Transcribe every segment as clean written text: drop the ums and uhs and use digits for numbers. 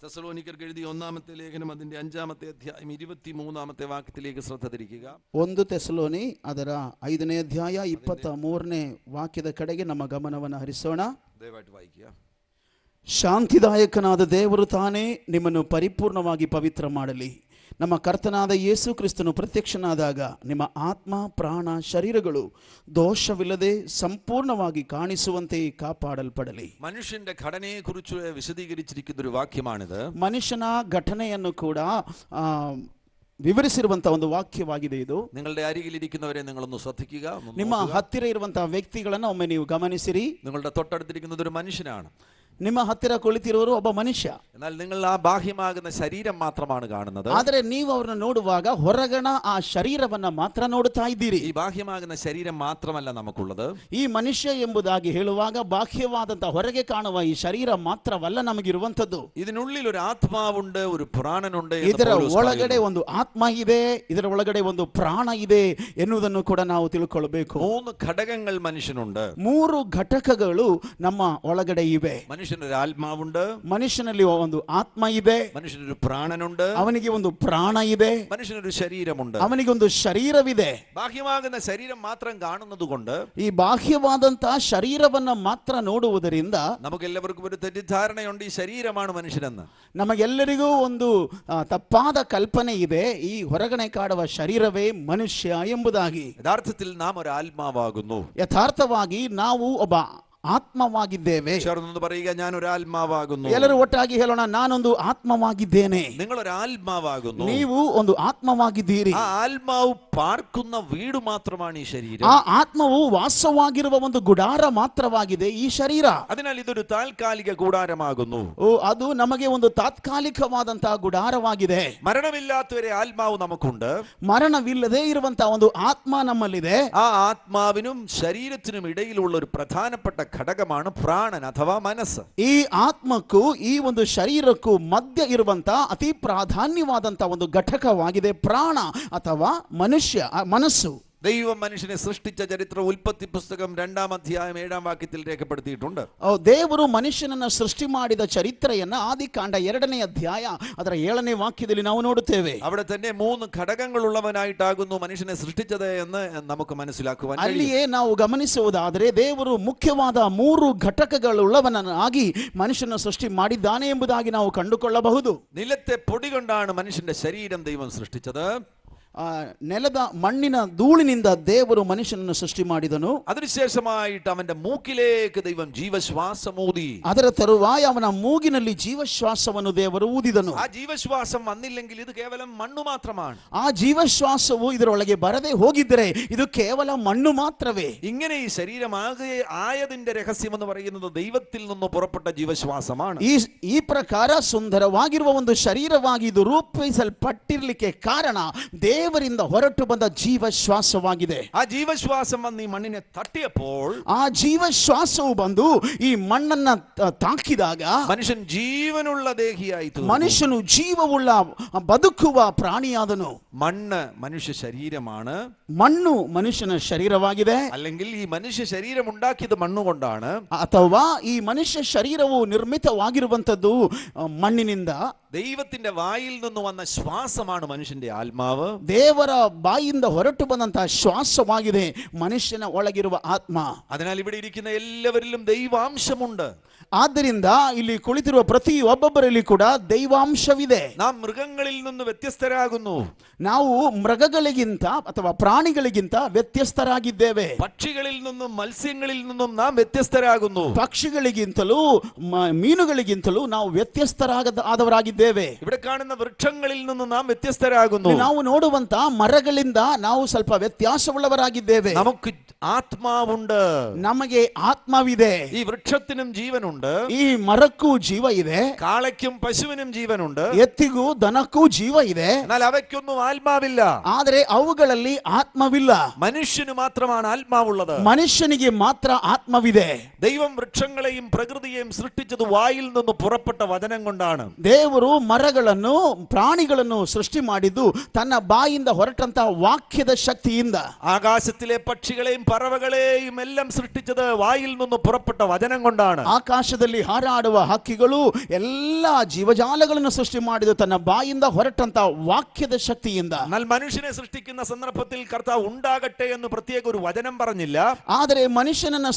തെസ്സലോനിക്കർക്ക് എഴുതിയ ഒന്നാമത്തെ ലേഖനം അതിന്റെ 5-ാമത്തെ അധ്യായം 23-ാമത്തെ വാക്യത്തിലേക്ക് ശ്രദ്ധ തിരിക്കുക. 1 ತೆಸಲೋನಿ ಅದರ 5ನೇ ಅಧ್ಯಾಯ 23ನೇ ವಾಕ್ಯದ ಕಡೆಗೆ ನಮ್ಮ ಗಮನವನ್ನು ಹರಿಸೋಣ. ദയവായിട്ട് വായിക്കുക. ಶಾಂತಿದಾಯಕನಾದ ದೇವರು ತಾನೇ ನಿಮ್ಮನ್ನು ಪರಿಪೂರ್ಣವಾಗಿ ಪವಿತ್ರ ಮಾಡಲಿ. ನಮ್ಮ ಕರ್ತನಾದ ಯೇಸು ಕ್ರಿಸ್ತನು ಪ್ರತ್ಯಕ್ಷನಾದಾಗ ನಿಮ್ಮ ಆತ್ಮ ಪ್ರಾಣ ಶರೀರಗಳು ದೋಷವಿಲ್ಲದೆ ಸಂಪೂರ್ಣವಾಗಿ ಕಾಣಿಸುವಂತೆ ಕಾಪಾಡಲ್ಪಡಲಿ. മനുഷ്യന്റെ ഘടനയെ കുറിച്ച് വിശദീകരിച്ചിരിക്കുന്ന ഒരു വാക്യമാണിത്. ಮನುಷ್ಯನ ಘಟನೆಯನ್ನು ಕೂಡ ವಿವರಿಸಿರುವಂತಹ ಒಂದು ವಾಕ್ಯವಾಗಿದೆ ಇದು. നിങ്ങളുടെ അരികിലിരിക്കുന്നവരെ നിങ്ങളൊന്ന് ശ്രദ്ധിക്കുക. ನಿಮ್ಮ ಹತ್ತಿರ ಇರುವಂತಹ ವ್ಯಕ್ತಿಗಳನ್ನು ಒಮ್ಮೆ ನೀವು ಗಮನಿಸಿರಿ. നിങ്ങളുടെ തൊട്ടടുത്തിരിക്കുന്നത് ഒരു മനുഷ്യനാണ്. ನಿಮ್ಮ ಹತ್ತಿರ ಕುಳಿತಿರುವರು ಒಬ್ಬ ಮನುಷ್ಯ. എന്നാൽ നിങ്ങൾ ആ ബാഹ്യമാകുന്ന ശരീരം മാത്രമാണ് കാണുന്നത്. ಆದರೆ ನೀವು ಅವರನ್ನು ನೋಡುವಾಗ ಹೊರಗಣ ಆ ಶರೀರವನ್ನ ಮಾತ್ರ ನೋಡುತ್ತಾ ಇದ್ದೀರಿ. ഈ ബാഹ്യമാകുന്ന ശരീരം മാത്രമല്ല നമുക്കുള്ളത്. ಈ ಮನುಷ್ಯ ಎಂಬುದಾಗಿ ಹೇಳುವಾಗ ಬಾಹ್ಯವಾದಂತಹ ಹೊರಗೆ ಕಾಣುವ ಈ ಶರೀರ ಮಾತ್ರವಲ್ಲ ನಮಗಿರುವಂತದ್ದು. ഇതിനുള്ളിൽ ഒരു ആത്മാവുണ്ട്, ഒരു പ്രാണനുണ്ട്. ಇದರ ಒಳಗಡೆ ಒಂದು ಆತ್ಮ ಇದೆ, ಇದರ ಒಳಗಡೆ ಒಂದು ಪ್ರಾಣ ಇದೆ ಎನ್ನುವುದನ್ನು ಕೂಡ ನಾವು ತಿಳ್ಕೊಳ್ಬೇಕು. 3 ഘടകങ്ങൾ മനുഷ്യനുണ്ട്. 3 ಘಟಕಗಳು ನಮ್ಮ ಒಳಗಡೆ ಇವೆ. മനുഷ്യനൊരു ആത്മാവുണ്ട്, ಮನುಷ್ಯನಲ್ಲಿ ಒಂದು ಆತ್ಮ ಇದೆ, മനുഷ്യനൊരു പ്രാണനുണ്ട്, ಅವನಿಗೆ ಒಂದು ಪ್ರಾಣ ಇದೆ, മനുഷ്യനൊരു ശരീരമുണ്ട്, ಅವನಿಗೆ ಒಂದು ಶರೀರವಿದೆ. ബാഹ്യമാകുന്ന ശരീരം മാത്രം കാണുന്നത് കൊണ്ട് ಈ ಬಾಹ್ಯವಾದಂತಹ ಶರೀರವನ್ನ ಮಾತ್ರ ನೋಡುವುದರಿಂದ നമുക്കെല്ലാവർക്കും ഒരു തെറ്റിദ്ധാരണയുണ്ട്, ഈ ശരീരമാണ് മനുഷ്യനെന്ന്. ನಮಗೆಲ್ಲರಿಗೂ ಒಂದು ತಪ್ಪಾದ ಕಲ್ಪನೆ ಇದೆ, ಈ ಹೊರಗಡೆ ಕಾಡುವ ಶರೀರವೇ ಮನುಷ್ಯ ಎಂಬುದಾಗಿ. യഥാർത്ഥത്തിൽ നാം ഒരു ആത്മാവാകുന്നു. ಯಥಾರ್ಥವಾಗಿ ನಾವು ಒಬ್ಬ ಆತ್ಮವಾಗಿದ್ದೇವೆ. ചേർന്ന് പറയുക, ഞാൻ ഒരു ആത്മാവാകുന്നു. ಎಲ್ಲರೂ ಒಟ್ಟಾಗಿ ಹೇಳೋಣ, ನಾನೊಂದು ಆತ್ಮವಾಗಿದ್ದೇನೆ. നിങ്ങൾ ഒരു ആത്മാവാകുന്നു. ನೀವು ಒಂದು ಆತ್ಮವಾಗಿದ್ದೀರಿ. ആ ആത്മാവ് പാർക്കുന്ന വീട് മാത്രമാണ് ഈ ശരീരം. ಆ ಆತ್ಮವು ವಾಸವಾಗಿರುವ ಒಂದು ಗುಡಾರ ಮಾತ್ರವಾಗಿದೆ ಈ ಶರೀರ. അതിനാൽ ഇതൊരു താൽക്കാലിക കൂടാരമാകുന്നു. ಅದು ನಮಗೆ ಒಂದು ತಾತ್ಕಾಲಿಕವಾದಂತಹ ಗುಡಾರವಾಗಿದೆ. മരണമില്ലാത്തവരെ ആത്മാവ് നമുക്കുണ്ട്. ಮರಣವಿಲ್ಲದೆ ಇರುವಂತಹ ಒಂದು ಆತ್ಮ ನಮ್ಮಲ್ಲಿದೆ. ആ ആത്മാവിനും ശരീരത്തിനും ഇടയിലുള്ള ഒരു പ്രധാനപ്പെട്ട ഘടകമാണ് പ്രാണൻ അഥവാ മനസ്സ്. ಈ ಆತ್ಮಕ್ಕೂ ಈ ಒಂದು ಶರೀರಕ್ಕೂ ಮಧ್ಯ ಇರುವಂತಹ ಅತಿ ಪ್ರಾಧಾನ್ಯವಾದಂತಹ ಒಂದು ಘಟಕವಾಗಿದೆ ಪ್ರಾಣ ಅಥವಾ ಮನಸ್ಸು. ദൈവം മനുഷ്യനെ സൃഷ്ടിച്ച ചരിത്രം ഉൽപ്പത്തി പുസ്തകം 2-ാം അധ്യായം 7-ാം വാക്യത്തിൽ രേഖപ്പെടുത്തിയിട്ടുണ്ട്. ದೇವರು ಮನುಷ್ಯನನ್ನ ಸೃಷ್ಟಿ ಮಾಡಿದ ಚರಿತ್ರೆಯನ್ನ ಆದಿಕಾಂಡ 2ನೇ ಅಧ್ಯಾಯ ಅದರ 7ನೇ ವಾಕ್ಯದಲ್ಲಿ ನಾವು ನೋಡುತ್ತೇವೆ. അവിടെ തന്നെ 3 ഘടകങ്ങളുള്ളവനായിട്ടാകുന്നു മനുഷ്യനെ സൃഷ്ടിച്ചത് എന്ന് നമുക്ക് മനസ്സിലാക്കുവാൻ കഴിയും. ಅಲ್ಲಿಯೇ ನಾವು ಗಮನಿಸುವುದಾದರೆ ದೇವರು ಮುಖ್ಯವಾದ 3 ಘಟಕಗಳುಳ್ಳವನಾಗಿ ಮನುಷ್ಯನ ಸೃಷ್ಟಿ ಮಾಡಿದ್ದಾನೆ ಎಂಬುದಾಗಿ ನಾವು ಕಂಡುಕೊಳ್ಳಬಹುದು. നിലത്തെ പൊടി കൊണ്ടാണ് മനുഷ്യന്റെ ശരീരം ദൈവം സൃഷ്ടിച്ചത്. ನೆಲದ ಮಣ್ಣಿನ ಧೂಳಿನಿಂದ ದೇವರು ಮನುಷ್ಯನನ್ನು ಸೃಷ್ಟಿ ಮಾಡಿದನು. അതിനുശേഷമായിട്ട് അവന്റെ മൂക്കിലേക്ക് ദൈവം ജീവശ്വാസം ഊതി. ಅದರ ತರುವಾಯ ಅವನ ಮೂಗಿನಲ್ಲಿ ಜೀವಶ್ವಾಸವನ್ನು ದೇವರು ಊದಿದನು. ആ ജീവശ്വാസം വന്നില്ലെങ്കിൽ ഇത് കേവലം മണ്ണു മാത്രമാണ്. ಆ ಜೀವಶ್ವಾಸವು ಇದರೊಳಗೆ ಬರದೇ ಹೋಗಿದ್ದರೆ ಇದು ಕೇವಲ ಮಣ್ಣು ಮಾತ್ರವೇ. ഇങ്ങനെ ഈ ശരീരമാകെ ആയതിന്റെ രഹസ്യം എന്ന് പറയുന്നത് ദൈവത്തിൽ നിന്ന് പുറപ്പെട്ട ജീവശ്വാസമാണ്. ಈ ಪ್ರಕಾರ ಸುಂದರವಾಗಿರುವ ಒಂದು ಶರೀರವಾಗಿ ಇದು ರೂಪಿಸಲ್ಪಟ್ಟಿರಲಿಕ್ಕೆ ಕಾರಣ ದೇವರಿಂದ ಹೊರಟು ಬಂದ ಜೀವಶ್ವಾಸವಾಗಿದೆ. ಆ ಜೀವಶ್ವಾസം വന്ന് ഈ മണ്ണിനെ തട്ടിയപ്പോൾ ಆ ಜೀವಶ್ವಾಸವು ಬಂದು ಈ ಮಣ್ಣನ್ನ ತಾಕಿದಾಗ മനുഷ്യൻ ജീവനുള്ള ദേഹിയായിತು. ಮನುಷ್ಯನು ಜೀವವುಳ್ಳ ಬದುಕುವ ಪ್ರಾಣಿಯಾದನು. മണ്ണ് മനുഷ്യ ശരീരമാണ്. ಮಣ್ಣು ಮನುಷ್ಯನ ಶರೀರವಾಗಿದೆ. അല്ലെങ്കിൽ ഈ മനുഷ്യ ശരീരം ഉണ്ടാക്കിയത് മണ്ണുകൊണ്ടാണ്. ಅಥವಾ ಈ ಮನುಷ್ಯ ಶರೀರವು ನಿರ್ಮಿತವಾಗಿರುವಂತದ್ದು ಮಣ್ಣಿನಿಂದ. ദൈവത്തിന്റെ വായിൽ നിന്ന് വന്ന ശ്വാസമാണ് മനുഷ്യന്റെ ആത്മാവ്. ದೇವರ ಬಾಯಿಂದ ಹೊರಟು ಬಂದಂತಹ ಶ್ವಾಸವಾಗಿದೆ ಮನುಷ್ಯನ ಒಳಗಿರುವ ಆತ್ಮ. അതിനാൽ ഇവിടെ ഇരിക്കുന്ന എല്ലാവരിലും ദൈവാംശമുണ്ട്. ಆದ್ದರಿಂದ ಇಲ್ಲಿ ಕುಳಿತಿರುವ ಪ್ರತಿ ಒಬ್ಬೊಬ್ಬರಲ್ಲಿ ಕೂಡ ದೈವಾಂಶವಿದೆ. നാം മൃഗങ്ങളിൽ നിന്ന് വ്യത്യസ്തരാകുന്നു. ನಾವು ಮೃಗಗಳಿಗಿಂತ ಅಥವಾ ಪ್ರಾಣಿಗಳಿಗಿಂತ ವ್ಯತ್ಯಸ್ತರಾಗಿದ್ದೇವೆ. പക്ഷികളിൽ നിന്നും മത്സ്യങ്ങളിൽ നിന്നും നാം വ്യത്യസ്തരാകുന്നു. ಪಕ್ಷಿಗಳಿಗಿಂತಲೂ ಮೀನುಗಳಿಗಿಂತಲೂ ನಾವು ವ್ಯತ್ಯಸ್ತರಾದವರಾಗಿದ್ದೇವೆ. ഇവിടെ കാണുന്ന വൃക്ഷങ്ങളിൽ നിന്ന് നാം വ്യത്യസ്തരാകുന്നു. ನಾವು ನೋಡುವಂತ ಮರಗಳಿಂದ ನಾವು ಸ್ವಲ್ಪ ವ್ಯತ್ಯಾಸವುಳ್ಳವರಾಗಿದ್ದೇವೆ. നമുക്ക് ആത്മാവുണ്ട്. ನಮಗೆ ಆತ್ಮವಿದೆ. ഈ വൃക്ഷത്തിനും ജീവനുണ്ട്. ಈ ಮರಕ್ಕೂ ಜೀವ ಇದೆ. കാളയ്ക്കും പശുവിനും ജീവനുണ്ട്. ಎತ್ತಿಗೂ ದನಕ್ಕೂ ಜೀವ ಇದೆ. എന്നാൽ അവയ്ക്കൊന്നും ആത്മാവില്ല. ಆದರೆ ಅವುಗಳಲ್ಲಿ ಆತ್ಮವಿಲ್ಲ. മനുഷ്യന് മാത്രമാണ് ആത്മാവുള്ളത്. ಮನುಷ್ಯನಿಗೆ ಮಾತ್ರ ಆತ್ಮವಿದೆ. ദൈവം വൃക്ഷങ്ങളെയും പ്രകൃതിയെയും സൃഷ്ടിച്ചത് വായിൽ നിന്ന് പുറപ്പെട്ട വചനം കൊണ്ടാണ്. ದೇವರು ದೇವರು ಮರಗಳನ್ನು ಪ್ರಾಣಿಗಳನ್ನು ಸೃಷ್ಟಿ ಮಾಡಿದ್ದು ತನ್ನ ಬಾಯಿಂದ ಹೊರಟಂತ ವಾಕ್ಯದ ಶಕ್ತಿಯಿಂದ. ആകാശത്തിലെ പക്ഷികളെയും പറവകളെയും എല്ലാം സൃഷ്ടിച്ചത് വായിൽ നിന്ന് പുറപ്പെട്ട വചനം കൊണ്ടാണ്. ಆಕಾಶದಲ್ಲಿ ಹಾರಾಡುವ ಹಕ್ಕಿಗಳು ಎಲ್ಲ ಜೀವಜಾಲಗಳನ್ನು ಸೃಷ್ಟಿ ಮಾಡಿದ್ದು ತನ್ನ ಬಾಯಿಂದ ಹೊರಟಂತ ವಾಕ್ಯದ ಶಕ್ತಿಯಿಂದ. എന്നാൽ മനുഷ്യനെ സൃഷ്ടിക്കുന്ന സന്ദർഭത്തിൽ കർത്താവ് ഉണ്ടാകട്ടെ എന്ന് പ്രത്യേക ഒരു വചനം പറഞ്ഞില്ല. ಆದರೆ ಮನುಷ್ಯನನ್ನ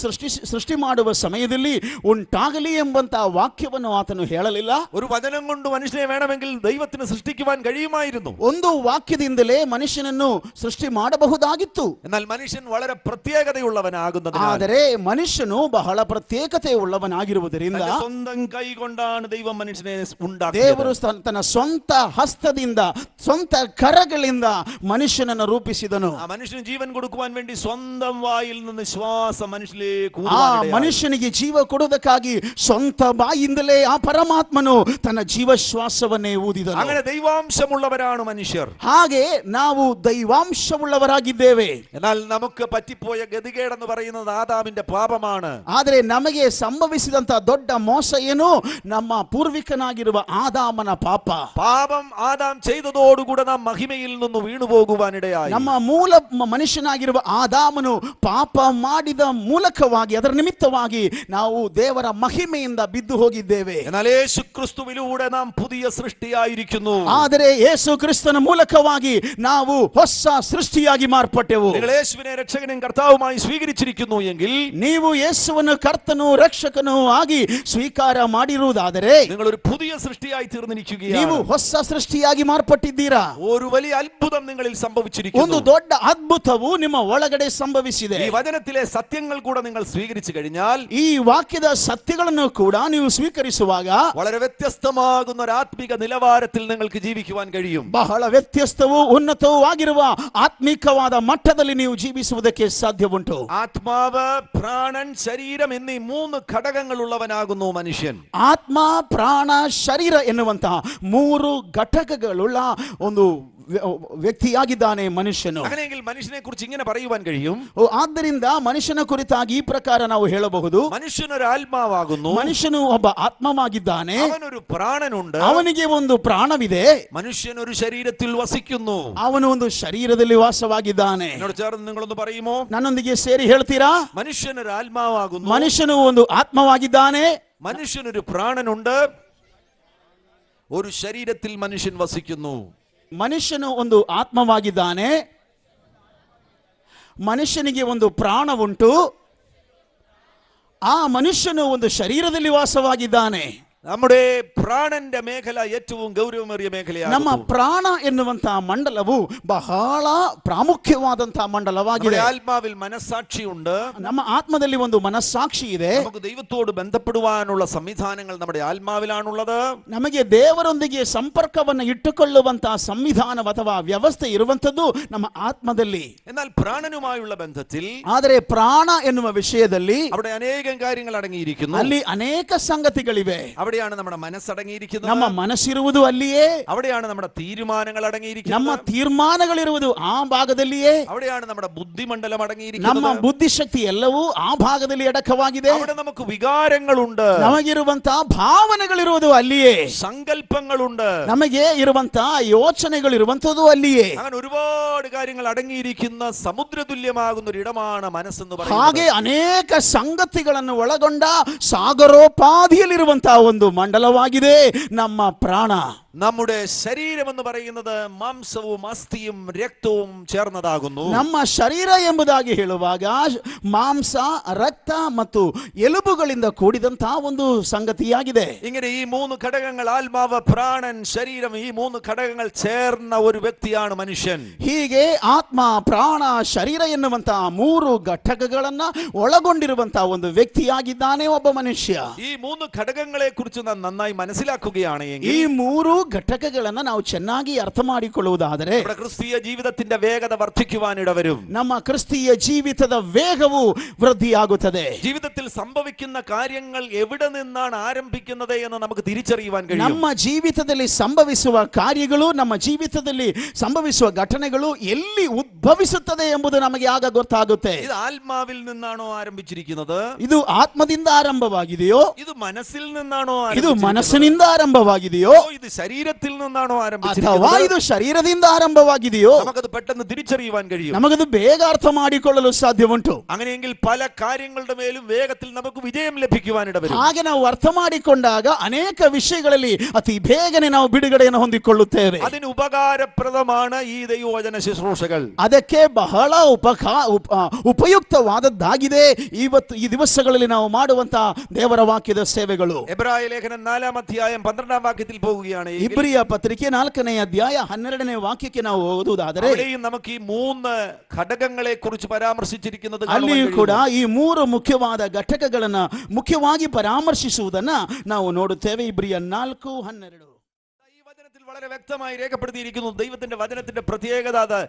ಸೃಷ್ಟಿ ಮಾಡುವ ಸಮಯದಲ್ಲಿ ಉಂಟಾಗಲಿ ಎಂಬಂತ ವಾಕ್ಯವನ್ನು ಆತನು ಹೇಳಲಿಲ್ಲ. ഒരു വചനം കൊണ്ട് മനുഷ്യനെ വേണമെങ്കിൽ ദൈവത്തിന് സൃഷ്ടിക്കുവാൻ കഴിയുമായിരുന്നു. ಒಂದು ವಾಕ್ಯದಿಂದಲೇ ಮನುಷ್ಯನನ್ನು ಸೃಷ್ಟಿ ಮಾಡಬಹುದಾಗಿತ್ತು. എന്നാൽ മനുഷ്യൻ വളരെ പ്രത്യേകതയുള്ളവനാകുന്നതിനാൽ, ಆದರೆ ಮನುಷ್ಯನು ಬಹಳ ಪ್ರತ್ಯೇಕತೆ ಉಳ್ಳವನಾಗಿರುವುದರಿಂದ തന്റെ സ്വന്തം കൈ കൊണ്ടാണ് ദൈവം മനുഷ്യനെ ഉണ്ടാക്കിയത്. ದೇವರು ತನ್ನ ಸ್ವಂತ ಹಸ್ತದಿಂದ ಸ್ವಂತ ಕರಗಳಿಂದ ಮನುಷ್ಯನನ್ನು ರೂಪಿಸಿದನು. ആ മനുഷ്യന് ജീവൻ കൊടുക്കുവാൻ വേണ്ടി സ്വന്തം വായിൽ നിന്ന് ശ്വാസം മനുഷ്യനിലേക്ക് ಆ ഊതുവാനിടയായി. ಮನುಷ್ಯನಿಗೆ ಜೀವ ಕೊಡುವುದಕ್ಕಾಗಿ ಸ್ವಂತ ಬಾಯಿಂದಲೇ ಆ ಪರಮಾತ್ಮನು ತನ್ನ ಜೀವಶ್ವಾಸವನ್ನೇ ಊದಿದನು. അങ്ങനെ ദൈവാംശമുള്ളവരാണ് മനുഷ്യർ. ಹಾಗೆ ನಾವು ದೈವಾಂಶವುಳ್ಳವರಾಗಿದ್ದೇವೆ. എന്നാൽ നമുക്ക് പറ്റിപ്പോയ ഗതികേടെന്ന് പറയുന്നത് ആദാമിന്റെ പാപമാണ്. ಆದರೆ ನಮಗೆ ಸಂಭವಿಸಿದಂತ ದೊಡ್ಡ ಮೋಸ ಏನು? ನಮ್ಮ ಪೂರ್ವಿಕನಾಗಿರುವ ಆದಾಮನ ಪಾಪ. പാപം ആദാം ചെയ്തതോടുകൂടെ നാം മഹിമയിൽ നിന്ന് വീണു പോകുവാനിടയായി. ನಮ್ಮ ಮೂಲ ಮನುಷ್ಯನಾಗಿರುವ ಆದಾಮನು ಪಾಪ ಮಾಡಿದ ಮೂಲಕವಾಗಿ ಅದರ ನಿಮಿತ್ತವಾಗಿ ನಾವು ದೇವರ ಮಹಿಮೆಯಿಂದ ಬಿದ್ದು ಹೋಗಿದ್ದೇವೆ. എന്നാൽ യേശു ക്രിസ്തുവിലൂടെ നാം പുതിയ സൃഷ്ടിയായിരിക്കുന്നു. ಆದರೆ ಯೇಸು ಕ್ರಿಸ್ತನ ಮೂಲಕವಾಗಿ ನಾವು ಹೊಸ ಸೃಷ್ಟಿಯಾಗಿ ಮಾರ್ಪಟ್ಟೆವು. നിങ്ങൾ യേശുവിനെ രക്ഷകനും കർത്താവുമായി സ്വീകരിച്ചിരിക്കുന്നു എങ്കിൽ, ನೀವು ಯೇಸುವನ್ನು ಕರ್ತನೂ ರಕ್ಷಕನೂ ಆಗಿ ಸ್ವೀಕಾರ ಮಾಡಿರುವುದಾದರೆ നിങ്ങൾ ഒരു പുതിയ സൃഷ്ടിയായി ನೀವು തീർന്നിരിക്കുകയാണ്. ಹೊಸ ಸೃಷ್ಟಿಯಾಗಿ ಮಾರ್ಪಟ್ಟಿದ್ದೀರಾ. ഒരു വലിയ അത്ഭുതം നിങ്ങളിൽ ಒಂದು സംഭവിച്ചിരിക്കുന്നു. ದೊಡ್ಡ ಅದ್ಭುತವು ನಿಮ್ಮ ಒಳಗಡೆ ಸಂಭವಿಸಿದೆ. ഈ വചനത്തിലെ സത്യങ്ങൾ കൂടെ നിങ്ങൾ സ്വീകരിച്ചു കഴിഞ്ഞാൽ, ಈ ವಾಕ್ಯದ ಸತ್ಯಗಳನ್ನು ಕೂಡ ನೀವು ಸ್ವೀಕರಿಸುವಾಗ വളരെ വ്യത്യസ്തമാകുന്ന ഒരു ആത്മിക നിലവാരത്തിൽ നിങ്ങൾക്ക് ജീവിക്കുവാൻ കഴിയും. ಬಹಳ ವ್ಯತ್ಯಸ್ತವೂ ಉನ್ನತವೂ ಆಗಿರುವ ಆತ್ಮಿಕವಾದ ಮಟ್ಟದಲ್ಲಿ ನೀವು ಜೀವಿಸುವುದಕ್ಕೆ ಸಾಧ್ಯವುಂಟು. ആത്മാവ്, പ്രാണൻ, ശരീരം എന്നീ മൂന്ന് ഘടകങ്ങളുള്ളവനാകുന്നു മനുഷ്യൻ. ಆತ್ಮ, ಪ್ರಾಣ, ಶರೀರ ಎನ್ನುವಂತಹ ಮೂರು ಘಟಕಗಳುಳ್ಳ ಒಂದು ವ್ಯಕ್ತಿಯಾಗಿದ್ದಾನೆ ಮನುಷ್ಯನು. അങ്ങനെയെങ്കിൽ മനുഷ്യനെ കുറിച്ച് ഇങ്ങനെ പറയുവാൻ കഴിയും, ಆದ್ದರಿಂದ ಮನುಷ್ಯನ ಕುರಿತಾಗಿ ಈ ಪ್ರಕಾರ ನಾವು ಹೇಳಬಹುದು, മനുഷ്യനൊരു ആത്മാവാകുന്നു, ಮನುಷ್ಯನು ಒಬ್ಬ ಆತ್ಮವಾಗಿದ್ದಾನೆ, അവനൊരു പ്രാണനുണ്ട്, ಅವನಿಗೆ ಒಂದು ಪ್ರಾಣವಿದೆ, മനുഷ്യനൊരു ശരീരത്തിൽ വസിക്കുന്നു. ಅವನು ಒಂದು ಶರೀರದಲ್ಲಿ ವಾಸವಾಗಿದ್ದಾನೆ. എന്നോട് ചേർന്ന് നിങ്ങളൊന്ന് പറയുമോ? ನನ್ನೊಂದಿಗೆ ಸೇರಿ ಹೇಳ್ತೀರಾ? മനുഷ്യനൊരു ആത്മാവാകുന്നു, ಮನುಷ್ಯನು ಒಂದು ಆತ್ಮವಾಗಿದ್ದಾನೆ, മനുഷ്യനൊരു പ്രാണനുണ്ട്, ഒരു ശരീരത്തിൽ മനുഷ്യൻ വസിക്കുന്നു. ಮನುಷ್ಯನು ಒಂದು ಆತ್ಮವಾಗಿದ್ದಾನೆ, ಮನುಷ್ಯನಿಗೆ ಒಂದು ಪ್ರಾಣ ಉಂಟು, ಆ ಮನುಷ್ಯನು ಒಂದು ಶರೀರದಲ್ಲಿ ವಾಸವಾಗಿದ್ದಾನೆ. നമ്മുടെ പ്രാണന്റെ മേഖല ഏറ്റവും ഗൗരവമേറിയ മേഖലയാണ്. ನಮ್ಮ ಪ್ರಾಣ ಎನ್ನುವಂತಹ ಮಂಡಲವು ಬಹಳ ಪ್ರಾಮುಖ್ಯವಾದಂತಹ ಮಂಡಲವಾಗಿದೆ. ആത്മാവിൽ മനസ്സാക്ഷിയുണ്ട്. ನಮ್ಮ ಆತ್ಮದಲ್ಲಿ ಒಂದು ಮನಸ್ಸಾಕ್ಷಿ ಇದೆ. നമുക്ക് ദൈവത്തോട് ബന്ധപ്പെടുവാനുള്ള സംവിധാനങ്ങൾ നമ്മുടെ ആത്മാവിലാണുള്ളത്. ನಮಗೆ ದೇವರೊಂದಿಗೆ ಸಂಪರ್ಕವನ್ನು ಇಟ್ಟುಕೊಳ್ಳುವಂತಹ ಸಂವಿಧಾನ ಅಥವಾ ವ್ಯವಸ್ಥೆ ಇರುವಂತದ್ದು ನಮ್ಮ ಆತ್ಮದಲ್ಲಿ. എന്നാൽ പ്രാണനുമായുള്ള ബന്ധത്തിൽ, ಆದರೆ ಪ್ರಾಣ ಎನ್ನುವ ವಿಷಯದಲ್ಲಿ അവിടെ അനേകം കാര്യങ്ങൾ അടങ്ങിയിരിക്കുന്നു. ಅಲ್ಲಿ ಅನೇಕ ಸಂಗತಿಗಳಿವೆ. അവിടെയാണ് നമ്മുടെ മനസ്സടങ്ങിയിരിക്കുന്നത്. ನಮ್ಮ ಮನಸ್ಸಿರುವುದು ಅಲ್ಲಿಯೇ. അവിടെയാണ് നമ്മുടെ തീരുമാനങ്ങൾ ನಮ್ಮ അടങ്ങിയിരിക്കുന്നത്. ತೀರ್ಮಾನಗಳಿರುವುದು ಆ ಭಾಗದಲ್ಲಿಯೇ. അവിടെയാണ് നമ്മുടെ ബുദ്ധിമണ്ഡലം ನಮ್ಮ അടങ്ങിയിരിക്കുന്നത്. ಬುದ್ಧಿಶಕ್ತಿ ಎಲ್ಲವೂ ಆ ಭಾಗದಲ್ಲಿ ಅಡಕವಾಗಿದೆ. അവിടെ നമുക്ക് വികാരങ്ങളുണ്ട്, ನಮಗಿರುವಂತಹ ಭಾವನೆಗಳಿರುವುದು ಅಲ್ಲಿಯೇ. സങ്കല്പങ്ങളുണ്ട്, ನಮಗೆ ಇರುವಂತಹ ಯೋಚನೆಗಳಿರುವಂತದ್ದು ಅಲ್ಲಿಯೇ. അങ്ങനെ ഒരുപാട് കാര്യങ്ങൾ അടങ്ങിയിരിക്കുന്ന സമുദ്രതുല്യമാകുന്ന ഒരു ഇടമാണ് മനസ്സെന്ന് ಹಾಗೆ പറയുന്നത്. ಅನೇಕ ಸಂಗತಿಗಳನ್ನು ಒಳಗೊಂಡ ಸಾಗರೋಪಾದಿಯಲ್ಲಿರುವಂತಹ ಒಂದು ಮಂಡಲವಾಗಿದೆ ನಮ್ಮ ಪ್ರಾಣ. നമ്മുടെ ശരീരം എന്ന് പറയുന്നത് മാംസവും അസ്ഥിയും രക്തവും ചേർന്നതാകുന്നു. ನಮ್ಮ ಶರೀರ ಎಂಬುದಾಗಿ ಹೇಳುವಾಗ ಮಾಂಸ, ರಕ್ತ ಮತ್ತು ಎಲುಬುಗಳಿಂದ ಕೂಡಿದಂತಹ ಒಂದು ಸಂಗತಿಯಾಗಿದೆ. ഇങ്ങനെ ഈ മൂന്ന് ഘടകങ്ങൾ, ആത്മാവ്, പ്രാണൻ, ശരീരം, ഈ മൂന്ന് ഘടകങ്ങൾ ചേർന്ന ഒരു വ്യക്തിയാണ് മനുഷ്യൻ. ಹೀಗೆ ಆತ್ಮ, ಪ್ರಾಣ, ಶರೀರ ಎನ್ನುವಂತಹ ಮೂರು ಘಟಕಗಳನ್ನ ಒಳಗೊಂಡಿರುವಂತಹ ಒಂದು ವ್ಯಕ್ತಿಯಾಗಿದ್ದಾನೆ ಒಬ್ಬ ಮನುಷ್ಯ. ഈ മൂന്ന് ഘടകങ്ങളെ കുറിച്ച് നാം നന്നായി മനസ്സിലാക്കുകയാണ് എങ്കിൽ, ಈ ಮೂರು ಘಟಕಗಳನ್ನ ನಾವು ಚೆನ್ನಾಗಿ ಅರ್ಥ ಮಾಡಿಕೊಳ್ಳುವುದಾದರೆ നമ്മുടെ ക്രിസ്തീയ ജീവിതത്തിന്റെ വേഗത വർദ്ധിക്കുവാൻ ഇടവരും. ನಮ್ಮ ಕ್ರಿಸ್ತೀಯ ಜೀವಿತದ ವೇಗವು ವೃದ್ಧಿಯಾಗುತ್ತದೆ. ജീവിതത്തിൽ സംഭവിക്കുന്ന കാര്യങ്ങൾ എവിടെ നിന്നാണ് ആരംഭിക്കുന്നത് എന്ന് നമുക്ക് തിരിച്ചറിയുവാൻ കഴിയും. ನಮ್ಮ ಜೀವಿತದಲ್ಲಿ ಸಂಭವಿಸುವ ಕಾರ್ಯಗಳು, ನಮ್ಮ ಜೀವಿತದಲ್ಲಿ ಸಂಭವಿಸುವ ಘಟನೆಗಳು ಎಲ್ಲಿ ಉದ್ಭವಿಸುತ್ತದೆ ಎಂಬುದು ನಮಗೆ ಆಗ ಗೊತ್ತಾಗುತ್ತೆ. ഇത് ആത്മാവിൽ നിന്നാണോ ആരംഭിച്ചിരിക്കുന്നത്? ಇದು ಆತ್ಮದಿಂದ ಆರಂಭವಾಗಿದೆಯೋ? ഇത് മനസ്സിൽ നിന്നാണോ ಇದು ആരംഭിച്ചിരിക്കുന്നത്? ಮನಸ್ಸಿನಿಂದ ಆರಂಭವಾಗಿದೆಯೋ? ഇത് ശരീരത്തിൽ നിന്നാണോ ಅಥವಾ ആരംഭിച്ചിരിക്കുന്നത്? ಇದು ಶರೀರದಿಂದ ಆರಂಭವಾಗಿದೆಯೋ? നമുക്കത് പെട്ടെന്ന് തിരിച്ചറിയുവാൻ കഴിയും. ನಮಗದು ಬೇಗ ಅರ್ಥ ಮಾಡಿಕೊಳ್ಳಲು ಸಾಧ್ಯವುಂಟು. അങ്ങനെയെങ്കിൽ പല കാര്യങ്ങളുടെ മേലും വേഗത്തിൽ നമുക്ക് വിജയം ലഭിക്കുവാൻ ഇടവരും. ಹಾಗೆ ನಾವು ಅರ್ಥ ಮಾಡಿಕೊಂಡಾಗ ಅನೇಕ ವಿಷಯಗಳಲ್ಲಿ ಅತಿ ಬೇಗನೆ ನಾವು ಬಿಡುಗಡೆಯನ್ನು ಹೊಂದಿಕೊಳ್ಳುತ್ತೇವೆ. അതിന് ഉപകാരപ്രദമാണ് ഈ ദൈവവചന ശുശ്രൂഷകൾ. ಅದಕ್ಕೆ ಬಹಳ ಉಪಯುಕ್ತವಾದದ್ದಾಗಿದೆ ಈ ದಿವಸಗಳಲ್ಲಿ ನಾವು ಮಾಡುವಂತಹ ದೇವರ ವಾಕ್ಯದ ಸೇವೆಗಳು. എബ്രായ ലേഖനം 4-ാം അധ്യായം 12-ാം വാക്യത്തിൽ പോവുകയാണ്. ಇಬ್ರಿಯ ಪತ್ರಿಕೆ 4ನೇ ಅಧ್ಯಾಯ 12ನೇ ವಾಕ್ಯಕ್ಕೆ ನಾವು ಓದುವುದಾದರೆ അവിടെയും നമുക്ക് ഈ 3 ഘടകങ്ങളെ കുറിച്ച് പരാമർശിച്ചിരിക്കുന്നത് ಅಲ್ಲಿಯೂ ಕೂಡ ಈ 3 ಮುಖ್ಯವಾದ ಘಟಕಗಳನ್ನ ಮುಖ್ಯವಾಗಿ ಪರಾಮರ್ಶಿಸುವುದನ್ನ ನಾವು ನೋಡುತ್ತೇವೆ. ಇಬ್ರಿಯ 4:12 ഈ വചനത്തിൽ വളരെ വ്യക്തമായി രേഖപ്പെടുത്തിയിരിക്കുന്നു. ദൈവത്തിന്റെ വചനത്തിന്റെ പ്രത്യേകത അത്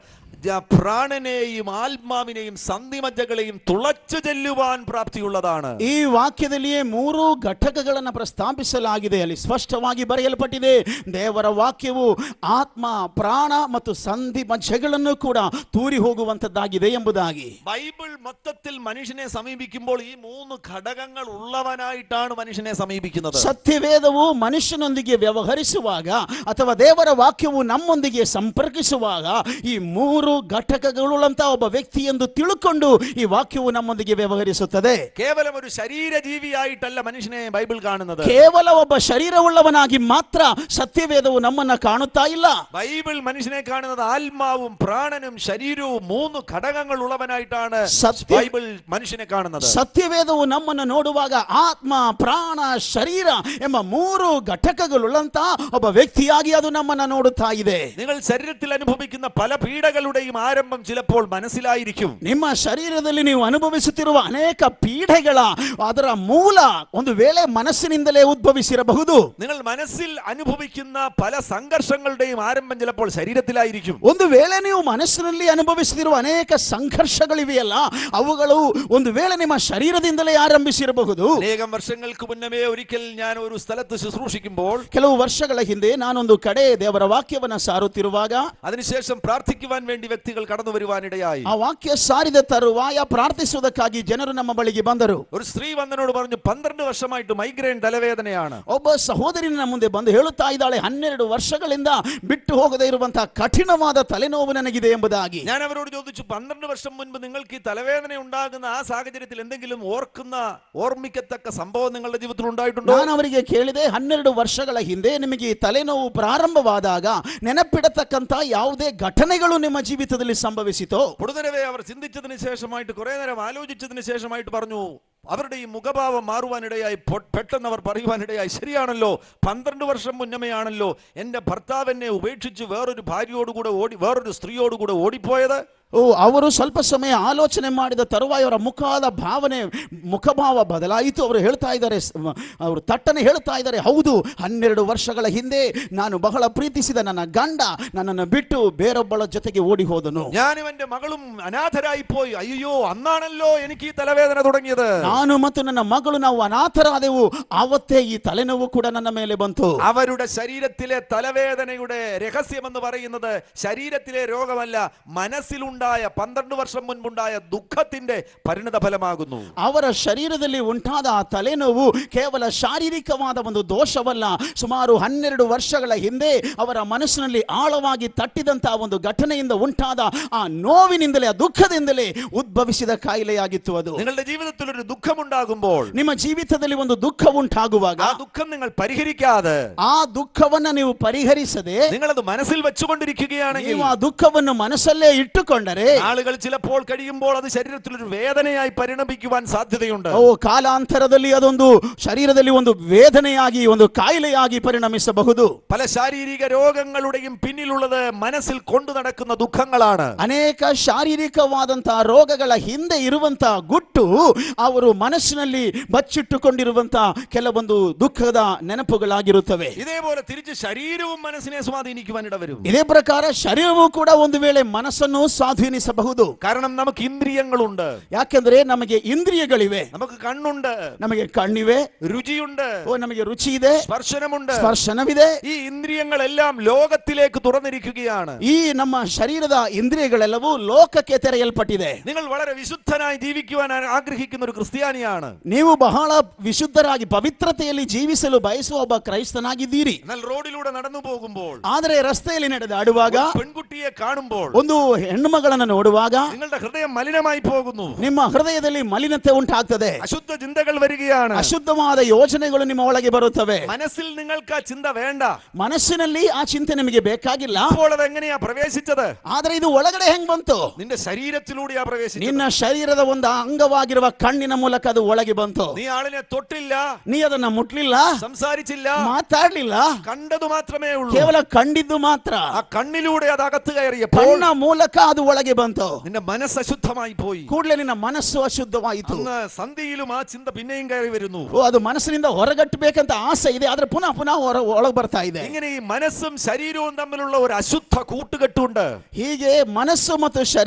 പ്രാണനെയും ആത്മാവിനെയും സന്ധിമജ്ജകളെയും തുളച്ചു ചെല്ലുവാൻ പ്രാപ്തിയുള്ളതാണ്. ಈ ವಾಕ್ಯದಲ್ಲಿಯೇ 3 ಘಟಕಗಳನ್ನು ಪ್ರಸ್ತಾಪಿಸಲಾಗಿದೆ. ಅಲ್ಲಿ ಸ್ಪಷ್ಟವಾಗಿ ಬರೆಯಲ್ಪಟ್ಟಿದೆ, ದೇವರ ವಾಕ್ಯವು ಆತ್ಮ, ಪ್ರಾಣ ಮತ್ತು ಸಂಧಿ ಮಜ್ಜೆಗಳನ್ನು ಕೂಡ ತೂರಿ ಹೋಗುವಂತದ್ದಾಗಿದೆ ಎಂಬುದಾಗಿ. ബൈബിൾ മൊത്തത്തിൽ മനുഷ്യനെ സമീപിക്കുമ്പോൾ ഈ 3 ഘടകങ്ങൾ ഉള്ളവനായിട്ടാണ് മനുഷ്യനെ സമീപിക്കുന്നത്. ಸತ್ಯವೇದವು ಮನುಷ್ಯನೊಂದಿಗೆ ವ್ಯವಹರಿಸುವಾಗ ಅಥವಾ ದೇವರ ವಾಕ್ಯವು ನಮ್ಮೊಂದಿಗೆ ಸಂಪರ್ಕಿಸುವಾಗ ಈ 3 ಘಟಕಗಳುಳ್ಳಂತ ಒಬ್ಬ ವ್ಯಕ್ತಿ ಎಂದು ತಿಳುಕೊಂಡು ಈ ವಾಕ್ಯವು ನಮ್ಮೊಂದಿಗೆ ವ್ಯವಹರಿಸುತ್ತದೆ. കേവലം ഒരു ശരീരജീവിയായിട്ടല്ല മനുഷ്യനെ ബൈബിൾ കാണുന്നത്. ಕೇವಲ ಒಬ್ಬ ಶರೀರವುಳ್ಳವನಾಗಿ ಮಾತ್ರ ಸತ್ಯವೇದವು ನಮ್ಮನ್ನ ಕಾಣುತ್ತಾ ಇಲ್ಲ. ബൈബിൾ മനുഷ്യനെ കാണുന്നത് ആത്മാവും പ്രാണനും ശരീരവും 3 ഘടകങ്ങൾ ഉള്ളവനായിട്ടാണ് ബൈബിൾ മനുഷ്യനെ കാണുന്നത്. ಸತ್ಯವೇದವು ನಮ್ಮನ್ನು ನೋಡುವಾಗ ಆತ್ಮ, ಪ್ರಾಣ, ಶರೀರ ಎಂಬ 3 ಘಟಕಗಳುಳ್ಳಂತ ಒಬ್ಬ ವ್ಯಕ್ತಿಯಾಗಿ ಅದು ನಮ್ಮನ್ನ ನೋಡುತ್ತಾ ಇದೆ. നിങ്ങൾ ശരീരത്തിൽ അനുഭവിക്കുന്ന പല പീഡകളുടെയും ആരംഭം ചിലപ്പോൾ മനസ്സിലായിരിക്കും. ನಿಮ್ಮ ಶರೀರದಲ್ಲಿ ನೀವು ಅನುಭವಿಸುತ್ತಿರುವ ಅನೇಕ ಪೀಡೆಗಳ ಅದರ ಮೂಲ ಒಂದು ವೇಳೆ ಮನಸ್ಸಿನಿಂದಲೇ ಉದ್ಭವಿಸಿರಬಹುದು. നിങ്ങൾ മനസ്സിൽ അനുഭവിക്കുന്ന പല സംഘർഷങ്ങളുടെയും ആരംഭം ചിലപ്പോൾ ശരീരത്തിലായിരിക്കും. ಒಂದು ವೇಳೆ ನೀವು ಮನಸ್ಸಿನಲ್ಲಿ ಅನುಭವಿಸುತ್ತಿರುವ ಅನೇಕ ಸಂಘರ್ಷಗಳಿವೆಯಲ್ಲ, ಅವುಗಳು ಒಂದು ವೇಳೆ ನಿಮ್ಮ ಶರೀರದಿಂದಲೇ ಆರಂಭಿಸಿರಬಹುದು. അനേകം വർഷങ്ങൾക്ക് മുന്നമേ ഒരിക്കൽ ഞാൻ ഒരു സ്ഥലത്ത് ശുശ്രൂഷിക്കുമ്പോൾ, ಕೆಲವು ವರ್ಷಗಳ ಹಿಂದೆ ನಾನೊಂದು ಕಡೆ ದೇವರ ವಾಕ್ಯವನ್ನ ಸಾರುತ್ತಿರುವಾಗ അതിനുശേഷം പ്രാർത്ഥിക്കുവാൻ വേണ്ടി വ്യക്തികൾ കടന്നു വരുവാനിടയായി. ಆ ವಾಕ್ಯ ಸಾರಿದ ತರುವಾಯ ಪ್ರಾರ್ಥಿಸುವುದಕ್ಕಾಗಿ ಜನರು ನಮ್ಮ ಬಳಿಗೆ ಬಂದರು. ഒരു സ്ത്രീ വന്നനോട് പറഞ്ഞു, 12 വർഷമായിട്ട് മൈഗ്രെയിൻ തലവേദനയാണ്. ಒಬ್ಬ ಸಹೋದರಿ ನಮ್ಮ ಮುಂದೆ ಬಂದು ಹೇಳುತ್ತಾ ಇದ್ದಾಳೆ, 12 ವರ್ಷಗಳಿಂದ ಬಿಟ್ಟು ಹೋಗದೇ ಇರುವಂತಹ ಕಠಿಣವಾದ ತಲೆನೋವು ನನಗಿದೆ ಎಂಬುದಾಗಿ. ഞാൻ അവരോട് ചോദിച്ചു, 12 വർഷം മുൻപ് നിങ്ങൾക്ക് ഈ തലവേദന ഉണ്ടാകുന്ന ആ സാഹചര്യത്തിൽ എന്തെങ്കിലും ഓർമ്മിക്കത്തക്ക സംഭവം നിങ്ങളുടെ ജീവിതത്തിൽ ഉണ്ടായിട്ടുണ്ടോ? ನಾನು ಅವರಿಗೆ ಕೇಳಿದೆ, 12 ವರ್ಷಗಳ ಹಿಂದೆ ನಿಮಗೆ ಈ ತಲೆನೋವು ಪ್ರಾರಂಭವಾದಾಗ ನೆನಪಿಡತಕ್ಕಂತ ಯಾವುದೇ ಘಟನೆಗಳು ನಿಮ್ಮ ಜೀವಿತದಲ್ಲಿ ಸಂಭವಿಸಿತೋ? പൊടുന്നനെ അവർ ചിന്തിച്ചതിന് ശേഷമായിട്ട് കുറെ നേരം ആലോചിച്ചതിന് ശേഷമായിട്ട് പറഞ്ഞു, അവരുടെ ഈ മുഖഭാവം മാറുവാനിടയായി. പെട്ടെന്ന് അവർ പറയുവാനിടയായി, ശരിയാണല്ലോ, 12 വർഷം മുന്നമേയാണല്ലോ എൻ്റെ ഭർത്താവ് എന്നെ ഉപേക്ഷിച്ച് വേറൊരു സ്ത്രീയോടുകൂടെ ഓടിപ്പോയത്. ಅವರು ಸ್ವಲ್ಪ ಸಮಯ ಆಲೋಚನೆ ಮಾಡಿದ ತರುವಾಯ ಅವರ ಮುಖಭಾವ ಬದಲಾಯಿತು. ಅವರು ಹೇಳ್ತಾ ಇದ್ದಾರೆ, ಅವರು ತಟ್ಟನೆ ಹೇಳ್ತಾ ಇದ್ದಾರೆ, ಹೌದು, 12 ವರ್ಷಗಳ ಹಿಂದೆ ನಾನು ಬಹಳ ಪ್ರೀತಿಸಿದ ನನ್ನ ಗಂಡ ನನ್ನನ್ನು ಬಿಟ್ಟು ಬೇರೊಬ್ಬಳ ಜೊತೆಗೆ ಓಡಿ ಹೋದನು. ഞാനും എൻ്റെ മകളും അനാഥരായി പോയി. അയ്യോ, അന്നാണല്ലോ എനിക്ക് ഈ തലവേദന തുടങ്ങിയത്. ನಾನು ಮತ್ತು ನನ್ನ ಮಗಳು ನಾವು ಅನಾಥರಾದೆವು. ಆವತ್ತೇ ಈ ತಲೆನೋವು ಕೂಡ ನನ್ನ ಮೇಲೆ ಬಂತು. അവരുടെ ശരീരത്തിലെ തലവേദനയുടെ രഹസ്യമെന്ന് പറയുന്നത് ശരീരത്തിലെ രോഗമല്ല, മനസ്സിലുണ്ടായ 12 വർഷം മുൻപുണ്ടായ ദുഃഖത്തിന്റെ പരിണത ഫലമാകുന്നു. ಅವರ ಶರೀರದಲ್ಲಿ ಉಂಟಾದ ಆ ತಲೆನೋವು ಕೇವಲ ಶಾರೀರಿಕವಾದ ಒಂದು ದೋಷವಲ್ಲ, ಸುಮಾರು 12 ವರ್ಷಗಳ ಹಿಂದೆ ಅವರ ಮನಸ್ಸಿನಲ್ಲಿ ಆಳವಾಗಿ ತಟ್ಟಿದಂತಹ ಒಂದು ಘಟನೆಯಿಂದ ಉಂಟಾದ ಆ ನೋವಿನಿಂದಲೇ, ಆ ದುಃಖದಿಂದಲೇ ಉದ್ಭವಿಸಿದ ಕಾಯಿಲೆಯಾಗಿತ್ತು ಅದು. നിങ്ങളുടെ ജീവിതത്തിൽ ഒരു ദുഃഖമുണ്ടാകുമ്പോൾ, ನಿಮ್ಮ ಜೀವಿತದಲ್ಲಿ ಒಂದು ದುಃಖ ಉಂಟಾಗುವಾಗ ആ ദുഃഖം നിങ്ങൾ പരിഹരിക്കാതെ, ಆ ದುಃಖವನ್ನ ನೀವು ಪರಿಹರಿಸದೆ നിങ്ങളത് മനസ്സിൽ വെച്ചുകൊണ്ടിരിക്കുകയാണെങ്കിൽ, ನೀವು ಆ ದುಃಖವನ್ನು ಮನಸ್ಸಲ್ಲೇ ಇಟ್ಟುಕೊಂಡರೆ ಹೇಳಿದರೆ ആളുകൾ ചിലപ്പോൾ കഴിയുമ്പോൾ അത് ശരീരത്തിൽ ഒരു വേദനയായി പരിണമിക്കുവാൻ സാധ്യതയുണ്ട്. ಕಾಲಾಂತರದಲ್ಲಿ ಅದೊಂದು ಶರೀರದಲ್ಲಿ ಒಂದು ವೇದನೆಯಾಗಿ ಒಂದು ಕಾಯಿಲೆಯಾಗಿ ಪರಿಣಮಿಸಬಹುದು. പല ശാരീരിക രോഗങ്ങളുടെയും പിന്നിലുള്ളത് മനസ്സിൽ കൊണ്ടു നടക്കുന്ന ദുഃഖങ്ങളാണ്. ಅನೇಕ ಶಾರೀರಿಕವಾದಂತಹ ರೋಗಗಳ ಹಿಂದೆ ಇರುವಂತಹ ಗುಟ್ಟು ಅವರು ಮನಸ್ಸಿನಲ್ಲಿ ಬಚ್ಚಿಟ್ಟುಕೊಂಡಿರುವಂತಹ ಕೆಲವೊಂದು ದುಃಖದ ನೆನಪುಗಳಾಗಿರುತ್ತವೆ. ഇതേപോലെ തിരിച്ച് ശരീരവും മനസ്സിനെ സ്വാധീനിക്കുവാൻ ഇടവരും. ಇದೇ ಪ್ರಕಾರ ಶರೀರವೂ ಕೂಡ ಒಂದು ವೇಳೆ ಮನಸ್ಸನ್ನು ಸ್ವಾಧೀನಿಸಬಹುದು. കാരണം നമുക്ക് ഇന്ദ്രിയങ്ങളുണ്ട്. ಯಾಕೆಂದ್ರೆ ನಮಗೆ ಇಂದ್ರಿಯಗಳಿವೆ, നമുക്ക് കണ്ണുണ്ട്, ನಮಗೆ ಕಣ್ಣಿವೆ, രുചിയുണ്ട്, ನಮಗೆ ರುಚಿ ಇದೆ, സ്പർശനമുണ്ട്. ಸ್ಪರ್ಶನವಿದೆ. ഈ ഇന്ദ്രിയങ്ങളെല്ലാം ലോകത്തിലേക്ക് തുറന്നിരിക്കുകയാണ്. ಈ ನಮ್ಮ ಶರೀರದ ಇಂದ್ರಿಯಗಳೆಲ್ಲವೂ ಲೋಕಕ್ಕೆ ತೆರೆಯಲ್ಪಟ್ಟಿದೆ. നിങ്ങൾ വളരെ വിശുദ്ധനായി ജീവിക്കുവാൻ ആഗ്രഹിക്കുന്ന ഒരു ക്രിസ്ത്യാനിയാണ്. ನೀವು ಬಹಳ ವಿಶುದ್ಧರಾಗಿ ಪವಿತ್ರತೆಯಲ್ಲಿ ಜೀವಿಸಲು ಬಯಸುವ ಒಬ್ಬ ಕ್ರೈಸ್ತನಾಗಿದ್ದೀರಿ. എന്നാൽ റോഡിലൂടെ നടന്നു പോകുമ്പോൾ, ಆದರೆ ರಸ್ತೆಯಲ್ಲಿ ನಡೆದಾಡುವಾಗ, പെൺകുട്ടിയെ കാണുമ്പോൾ, ಒಂದು ಹೆಣ್ಣು ಮಗಳನ್ನು ನೋಡುವಾಗ നിങ്ങളുടെ ഹൃദയം മലിനമായി പോകുന്നു. ನಿಮ್ಮ ಹೃದಯದಲ್ಲಿ ಮಲಿನತೆ ಉಂಟಾಗ್ತದೆ. അശുദ്ധ ചിന്തകൾ വരികയാണ്. ಅಶುದ್ಧವಾದ ಯೋಚನೆಗಳು ನಿಮ್ಮ ಒಳಗೆ ಬರುತ್ತವೆ. മനസ്സിൽ നിങ്ങൾക്ക് ആ ചിന്ത വേണ്ട. ಮನಸ್ಸಿನಲ್ಲಿ ಆ ಚಿಂತೆ ನಿಮಗೆ ಬೇಕಾಗಿಲ್ಲ. അപ്പോൾ അത് എങ്ങനെയാ പ്രവേശിച്ചത്? ಆದ್ರೆ ಇದು ಒಳಗಡೆ ಹೆಂಗ್ ಬಂತು? നിന്റെ ശരീരത്തിലൂടെയാ പ്രവേശിച്ചത്. ನಿನ್ನ ಶರೀರದ ಒಂದು ಅಂಗವಾಗಿರುವ ಕಣ್ಣಿನ ಮೂಲಕ ಅದು ಒಳಗೆ ಬಂತು. നീ ആളിനെ തൊട്ടില്ല, ನೀ ಅದನ್ನ ಮುಟ್ಲಿಲ್ಲ, സംസാരിച്ചില്ല, ಮಾತಾಡ್ಲಿಲ್ಲ, കണ്ടതു മാത്രമേ ഉള്ളൂ. ಕೇವಲ ಕಂಡಿದ್ದು ಮಾತ್ರ. ആ കണ്ണിലൂടെ അത് അകത്ത് കയറിയപ്പോൾ ಕಣ್ಣ ಮೂಲಕ ಅದು ಒಳಗೆ ಬಂತು. നിന്റെ മനസ്സ് അശുദ്ധമായി പോയി. ಕೂಡಲೇ ನಿನ್ನ ಮನಸ್ಸು ಅಶುದ್ಧವಾಯಿತು. അന്ന് സന്ധിയിലും ಆ ചിന്ത പിന്നെയും കയറി വരുന്നു. ಅದು ಮನಸ್ಸಿನಿಂದ ಹೊರಗಟ್ಟಬೇಕಂತ ಆಸೆ ಇದೆ, ಆದ್ರೆ ಪುನಃ ಪುನಃ ಒಳಗೆ ಬರ್ತಾ ಇದೆ. ഇങ്ങനെ ഈ മനസ്സും ശരീരവും തമ്മിലുള്ള ഒരു അശുദ്ധ കൂട്ടുകെട്ടുണ്ട്. ಹೀಗೆ ಮನಸ್ಸು ಮತ್ತು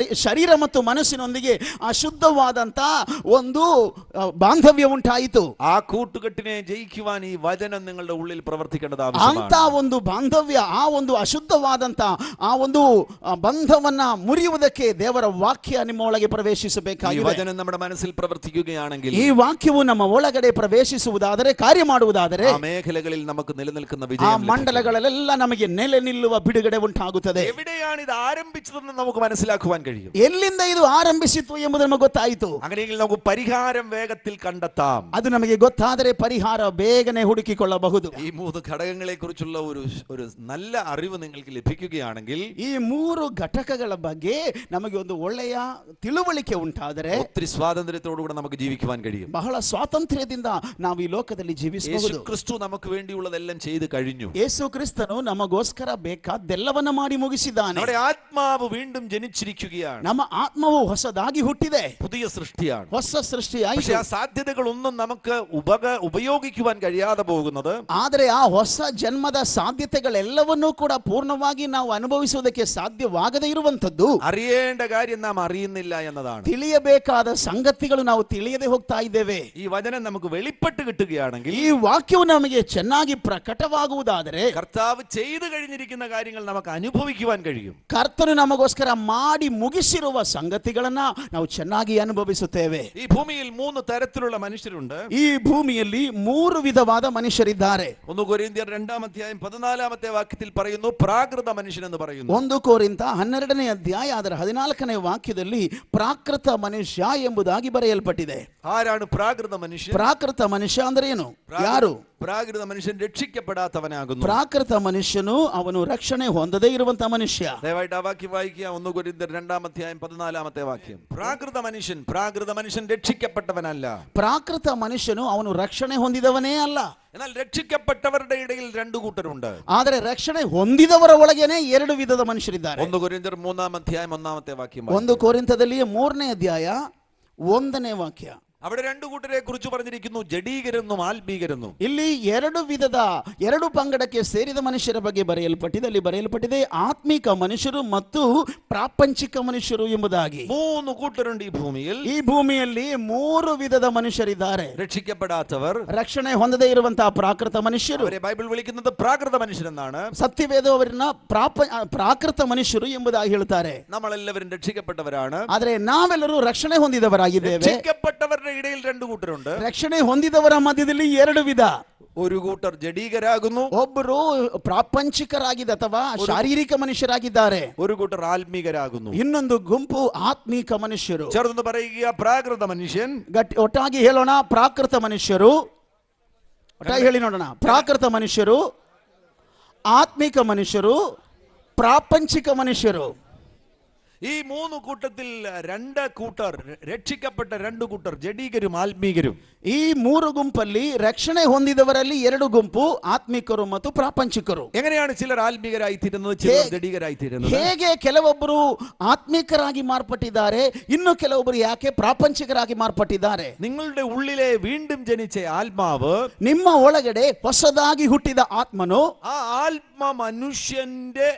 ಶರೀರ ಮತ್ತು ಮನಸ್ಸಿನೊಂದಿಗೆ ಅಶುದ್ಧವಾದಂತ ಒಂದು ಬಾಂಧವ್ಯ ಉಂಟಾಯಿತು. ആ കൂട്ടുകെട്ടിനെ ജയിക്കുവാൻ ഈ വചനം നിങ്ങളുടെ ഉള്ളിൽ പ്രവർത്തിക്കേണ്ടത് ಅಂತ ആവശ്യമാണ്. ಒಂದು ಬಾಂಧವ್ಯ, ಆ ಒಂದು ಅಶುದ್ಧವಾದಂತ ಆ ಒಂದು ಬಂಧವನ್ನ ಮುರಿಯುವುದಕ್ಕೆ ದೇವರ ವಾಕ್ಯ ನಿಮ್ಮ ಒಳಗೆ ഈ ಪ್ರವೇಶಿಸಬೇಕಾಗಿದೆ. വചനം നമ്മുടെ മനസ്സിൽ പ്രവർത്തിക്കുകയാണെങ്കിൽ ಈ ವಾಕ್ಯವು ನಮ್ಮ ಒಳಗಡೆ ಪ್ರವೇಶಿಸುವುದಾದರೆ, ಕಾರ್ಯ ಮಾಡುವುದಾದರೆ, ആ മേഖലകളിൽ നമുക്ക് നിലനിൽക്കുന്ന ಆ വിജയം ലഭിക്കും. ಮಂಡಲಗಳೆಲ್ಲ ನಮಗೆ ನೆಲೆ ನಿಲ್ಲುವ ಬಿಡುಗಡೆ ಉಂಟಾಗುತ್ತದೆ. എവിടെയാണ് ഇത് ആരംഭിച്ചതെന്ന് നമുക്ക് മനസ്സിലാക്കുവാൻ കഴിയും. ಎಲ್ಲಿಂದ ಇದು ಆರಂಭಿಸಿತು ಎಂಬುದು ನಮಗೆ ಗೊತ್ತಾಯಿತು. അങ്ങനെയെങ്കിൽ നമുക്ക് പരിഹാരം വേഗത്തിൽ കണ്ടെത്താം. ಅದು ನಮಗೆ ಗೊತ್ತಾದರೆ ಪರಿಹಾರ ಬೇಗನೆ ಹುಡುಕಿಕೊಳ್ಳಬಹುದು. ഈ മൂന്ന് ഘടകങ്ങളെ കുറിച്ചുള്ള ഒരു നല്ല അറിവ് നിങ്ങൾക്ക് ലഭിക്കുകയാണെങ്കിൽ, ಈ ಮೂರು ಘಟಕಗಳ ಬಗ್ಗೆ ನಮಗೆ ಒಂದು ಒಳ್ಳೆಯ ತಿಳುವಳಿಕೆ ಉಂಟಾದರೆ ഒത്തിരി സ്വാതന്ത്ര്യത്തോടുകൂടെ നമുക്ക് ജീവിക്കുവാൻ കഴിയും. ಬಹಳ ಸ್ವಾತಂತ್ರ್ಯದಿಂದ ನಾವು ಈ ಲೋಕದಲ್ಲಿ ಜೀವಿಸಬಹುದು. യേശുക്രിസ്തു നമുക്ക് വേണ്ടിയുള്ളതെല്ലാം ചെയ്തു കഴിഞ്ഞു. ಯೇಸು ಕ್ರಿಸ್ತನು ನಮಗೋಸ್ಕರ ಬೇಕಾದ್ದೆಲ್ಲವನ್ನ ಮಾಡಿ ಮುಗಿಸಿದ್ದಾನೆ. നമ്മുടെ ആത്മാവ് വീണ്ടും ജനിച്ചിരിക്കുകയാണ്. ನಮ್ಮ ಆತ್ಮವು ಹೊಸದಾಗಿ ಹುಟ್ಟಿದೆ, പുതിയ സൃഷ്ടിയാണ്. ಹೊಸ പക്ഷെ ಸೃಷ್ಟಿಯಾಯಿತು. ആ സാധ്യതകളൊന്നും നമുക്ക് ഉപയോഗിക്കുവാൻ കഴിയാതെ പോകുന്നത്, ಆದರೆ ಆ ಹೊಸ ಜನ್ಮದ ಸಾಧ್ಯತೆಗಳೆಲ್ಲವನ್ನೂ ಕೂಡ ಪೂರ್ಣವಾಗಿ ನಾವು ಅನುಭವಿಸುವುದಕ್ಕೆ ಸಾಧ್ಯವಾಗದೇ ಇರುವಂತದ್ದು, അറിയേണ്ട കാര്യം നാം അറിയുന്നില്ല എന്നതാണ്. ತಿಳಿಯಬೇಕಾದ ಸಂಗತಿಗಳು ನಾವು ತಿಳಿಯದೆ ಹೋಗ್ತಾ ಇದ್ದೇವೆ. ഈ വചനം നമുക്ക് വെളിപ്പെട്ട് കിട്ടുകയാണെങ്കിൽ, ಈ ವಾಕ್ಯವು ನಮಗೆ ಚೆನ್ನಾಗಿ ಪ್ರಕಟವಾಗುವುದಾದರೆ, കർത്താവ് ചെയ്തു കഴിഞ്ഞിരിക്കുന്ന കാര്യങ്ങൾ നമുക്ക് അനുഭവിക്കുവാൻ കഴിയും. ಕರ್ತನು ನಮಗೋಸ್ಕರ ಮಾಡಿ ಮುಗಿಸಿರುವ ಸಂಗತಿಗಳನ್ನ ನಾವು ಚೆನ್ನಾಗಿ ಅನುಭವಿಸುತ್ತೇವೆ. ഈ ഭൂമിയിൽ 3 തരത്തിലുള്ള മനുഷ്യരുണ്ട്. ಈ ಭೂಮಿಯಲ್ಲಿ 3 ವಿಧವಾದ ಮನುಷ್ಯರಿದ್ದಾರೆ. 1 കൊരിന്ത്യർ 2-14 വാക്യത്തിൽ പറയുന്നു, പ്രാകൃത മനുഷ്യൻ എന്ന് പറയുന്നു. 1 ಕೊರಿಂಥ 12ನೇ ಅಧ್ಯಾಯ ಅದರ 14ನೇ ವಾಕ್ಯದಲ್ಲಿ ಪ್ರಾಕೃತ ಮನುಷ್ಯ ಎಂಬುದಾಗಿ ಬರೆಯಲ್ಪಟ್ಟಿದೆ. ആരാണ് പ്രാകൃത മനുഷ്യൻ? ಪ್ರಾಕೃತ ಮನುಷ್ಯ ಅಂದ್ರೆ ಏನು? ಯಾರು? പ്രാകൃത മനുഷ്യൻ രക്ഷിക്കപ്പെടാത്തവനാകുന്നു. ಪ್ರಾಕೃತ ಮನುಷ್ಯನು ಅವನು ರಕ್ಷಣೆ ಹೊಂದದೇ ಇರುವಂತ ಮನುಷ್ಯ. ദയവായിട്ട് ആ വാക്യം വായിക്കുക. 1 കൊരിന്ത്യർ 2-14 വാക്യം. പ്രാകൃത മനുഷ്യൻ രക്ഷിക്കപ്പെട്ടവനല്ല. ಪ್ರಾಕೃತ ಮನುಷ್ಯನು ಅವನು ರಕ್ಷಣೆ ಹೊಂದಿದವನೇ ಅಲ್ಲ. എന്നാൽ രക്ഷിക്കപ്പെട്ടവരുടെ ഇടയിൽ 2 കൂട്ടരുണ്ട്. ಆದರೆ ರಕ್ಷಣೆ ಹೊಂದಿದವರ ಒಳಗೇನೆ 2 ವಿಧದ ಮನುಷ್ಯರಿದ್ದಾರೆ. 1 കൊരിന്ത്യർ 3-1 വാക്യം. 1 ಕೊರಿಂಥದಲ್ಲಿ 3ನೇ ಅಧ್ಯಾಯ 1ನೇ ವಾಕ್ಯ. അവിടെ 2 കൂട്ടരെ കുറിച്ച് പറഞ്ഞിരിക്കുന്നു, ജഡീകരെന്നും ആത്മീകരെന്നും. ಇಲ್ಲಿ 2 ವಿಧದ 2 ಪಂಗಡಕ್ಕೆ ಸೇರಿದ ಮನುಷ್ಯರ ಬಗ್ಗೆ ಬರೆಯಲ್ಪಟ್ಟಿದೆ. ಅಲ್ಲಿ ಬರೆಯಲ್ಪಟ್ಟಿದೆ ಆತ್ಮಿಕ ಮನುಷ್ಯರು ಮತ್ತು ಪ್ರಾಪಂಚಿಕ ಮನುಷ್ಯರು ಎಂಬುದಾಗಿ. 3 കൂട്ടരുണ്ട് ಈ ಭೂಮಿയിൽ. ಈ ಭೂಮಿಯಲ್ಲಿ 3 ವಿಧದ ಮನುಷ್ಯರಿದ್ದಾರೆ. രക്ഷിക്കപ്പെടാത്തവർ, ರಕ್ಷಣೆ ಹೊಂದದೇ ಇರುವಂತಹ ಪ್ರಾಕೃತ ಮನುಷ್ಯರು. അവരെ ബൈബിൾ വിളിക്കുന്നത് പ്രാകൃത മനുഷ്യരെന്നാണ്. ಸತ್ಯವೇದ ಅವರನ್ನ ಪ್ರಾಕೃತ ಮನುಷ್ಯರು ಎಂಬುದಾಗಿ ಹೇಳ್ತಾರೆ. നമ്മളെല്ലാവരും രക്ഷിക്കപ്പെട്ടവരാണ്. ಆದರೆ ನಾವೆಲ್ಲರೂ ರಕ್ಷಣೆ ಹೊಂದಿದವರಾಗಿದ್ದೇವೆ. രക്ഷിക്കപ്പെട്ടവരുടെ ഇടയിൽ 2 കൂട്ടരുണ്ട്. ರಕ್ಷಣೆ ಹೊಂದಿದವರ ಮಧ್ಯದಲ್ಲಿ 2 ವಿಧ. ഒരു കൂട്ടർ ജഡീകരാകുന്നു, ಒಬ್ಬರು ಪ್ರಾಪಂಚಿಕರಾಗಿದೆ ಅಥವಾ ಶಾರೀರಿಕ ಮನುಷ್ಯರಾಗಿದ್ದಾರೆ. ഒരു കൂട്ടർ ആത്മീകരാകുന്നു. ಇನ್ನೊಂದು ಗುಂಪು ಆತ್ಮೀಕ ಮನುಷ್ಯರು. ചേർന്ന് പറയുക, പ്രാകൃത മനുഷ്യൻ. ಒಟ್ಟಾಗಿ ಹೇಳೋಣ, ಪ್ರಾಕೃತ ಮನುಷ್ಯರು. ಒಟ್ಟಾಗಿ ಹೇಳಿ ನೋಡೋಣ. ಪ್ರಾಕೃತ ಮನುಷ್ಯರು, ಆತ್ಮಿಕ ಮನುಷ್ಯರು, ಪ್ರಾಪಂಚಿಕ ಮನುಷ್ಯರು. ഈ മൂന്ന് കൂട്ടത്തിൽ രണ്ട് കൂട്ടർ, രക്ഷിക്കപ്പെട്ട രണ്ട് കൂട്ടർ, ജഡീകരും ആത്മീകരും. ಈ ಮೂರು ಗುಂಪಲ್ಲಿ ರಕ್ಷಣೆ ಹೊಂದಿದವರಲ್ಲಿ ಎರಡು ಗುಂಪು, ಆತ್ಮಿಕರು ಮತ್ತು ಪ್ರಾಪಂಚಿಕರು. എങ്ങനെയാണ് ചിലർ ആത്മീകരായി തീരുന്നത്, ചിലർ ജഡീകരായി തീരുന്നത്? ಹೇಗೆ ಕೆಲವೊಬ್ಬರು ಆತ್ಮಿಕರಾಗಿ ಮಾರ್ಪಟ್ಟಿದ್ದಾರೆ, ಇನ್ನು ಕೆಲವೊಬ್ಬರು ಯಾಕೆ ಪ್ರಾಪಂಚಿಕರಾಗಿ ಮಾರ್ಪಟ್ಟಿದ್ದಾರೆ? നിങ്ങളുടെ ഉള്ളിലെ വീണ്ടും ജനിച്ച ആത്മാവ്, ನಿಮ್ಮ ಒಳಗಡೆ ಹೊಸದಾಗಿ ಹುಟ್ಟಿದ ಆತ್ಮನು, ആ ആത്മ മനുഷ്യന്റെ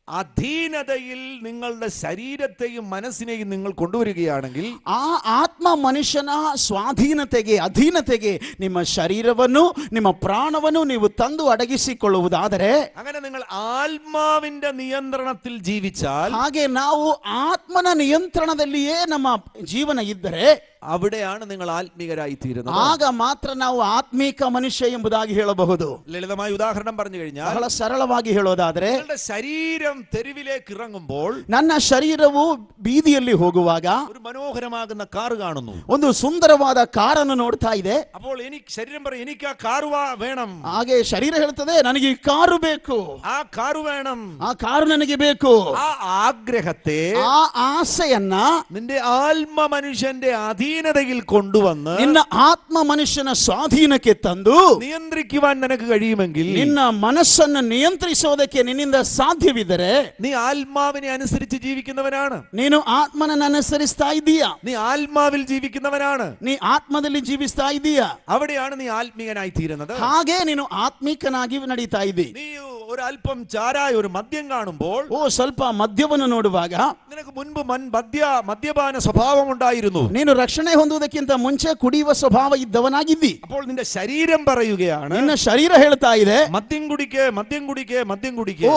അധീനതയിൽ നിങ്ങളുടെ ശരീരത്തെയും മനസ്സിനെയും നിങ്ങൾ കൊണ്ടുവരികയാണെങ്കിൽ, ಆ ಆತ್ಮ ಮನುಷ್ಯನ ಸ್ವಾಧೀನತೆಗೆ, ಅಧೀನತೆಗೆ ನಿಮ್ಮ ಶರೀರವನ್ನು, ನಿಮ್ಮ ಪ್ರಾಣವನ್ನು ನೀವು ತಂದು ಅಡಗಿಸಿಕೊಳ್ಳುವುದಾದರೆ, അങ്ങനെ നിങ്ങൾ ആത്മാവിന്റെ നിയന്ത്രണത്തിൽ ജീവിച്ചാൽ, ಹಾಗೆ ನಾವು ಆತ್ಮನ ನಿಯಂತ್ರಣದಲ್ಲಿಯೇ ನಮ್ಮ ಜೀವನ ಇದ್ದರೆ, അവിടെയാണ് നിങ്ങൾ ആത്മീകരായി തീരുന്നത്. ಆಗ ಮಾತ್ರ ನಾವು ಆತ್ಮೀಕ ಮನುಷ್ಯ ಎಂಬುದಾಗಿ ಹೇಳಬಹುದು. ലളിതമായ ഉദാഹരണം പറഞ്ഞു കഴിഞ്ഞാൽ, ಬಹಳ ಸರಳವಾಗಿ ಹೇಳೋದಾದ್ರೆ, നിങ്ങളുടെ ശരീരം തെരുവിലേക്ക് ഇറങ്ങുമ്പോൾ, ನನ್ನ ಶರೀರವು ಬೀದಿಯಲ್ಲಿ ಹೋಗುವಾಗ ഒരു മനോഹരമാകുന്ന കാർ കാണുന്നു. ಒಂದು ಸುಂದರವಾದ ಕಾರನ್ನು ನೋಡ್ತಾ ಇದೆ. അപ്പോൾ എനിക്ക് ശരീരം പറയും, എനിക്ക് ആ കാർ വേണം. ಹಾಗೆ ಶರೀರ ಹೇಳ್ತದೆ, ನನಗೆ ಈ ಕಾರು ಬೇಕು, ആ കാർ വേണം, ಆ ಕಾರು ನನಗೆ ಬೇಕು. ആ ആഗ്രഹത്തെ, ಆ ಆಸೆಯನ್ನ നിന്റെ ആത്മ മനുഷ്യന്റെ അധീനതയിൽ കൊണ്ടുവന്ന് ನಿನ್ನ ಆತ್ಮ ಮನುಷ್ಯನ ಸ್ವಾಧೀನಕ್ಕೆ ತಂದು നിയന്ത്രിക്കുവാൻ നിനക്ക് കഴിയുമെങ്കിൽ, ನಿನ್ನ ಮನಸ್ಸನ್ನು ನಿಯಂತ್ರಿಸೋದಕ್ಕೆ ನಿನ್ನಿಂದ ಸಾಧ್ಯವಿದ್ದರೆ, നീ ആത്മാവിനെ അനുസരിച്ച് ജീവിക്കുന്നവനാണ്. ನೀನು ಆತ್ಮನನ್ನು ಅನುಸರಿಸ್ತಾ ಇದ್ದೀಯಾ, നീ ആത്മാവിൽ ജീവിക്കുന്നവനാണ്. ನೀ ಆತ್ಮದಲ್ಲಿ ಜೀವಿಸ್ತಾ ಇದ್ದೀಯಾ, അവിടെയാണ് നീ ആത്മീയനായി തീരുന്നത്. ಹಾಗೆ ನೀನು ಆತ್ಮಿಕನಾಗಿ ನಡೀತಾ ಇದ್ದಿ. നീ ഒരു അല്പം ചാരായ ഒരു മദ്യം കാണുമ്പോൾ, ಸ್ವಲ್ಪ ಮದ್ಯವನ್ನು ನೋಡುವಾಗ, നിനക്ക് മുൻപ് മദ്യപാന സ്വഭാവം ഉണ്ടായിരുന്നു. ನೀನು ರಕ್ಷಣೆ ಹೊಂದುವುದಕ್ಕಿಂತ ಮುಂಚೆ ಕುಡಿಯುವ ಸ್ವಭಾವ ಇದ್ದವನಾಗಿದ್ದಿ. അപ്പോൾ നിന്റെ ശരീരം പറയുകയാണ്, ನಿನ್ನ ಶರೀರ ಹೇಳ್ತಾ ಇದೆ, മദ്യം കുടിക്ക്, മദ്യം കുടിക്ക്, മദ്യം കുടിക്ക്.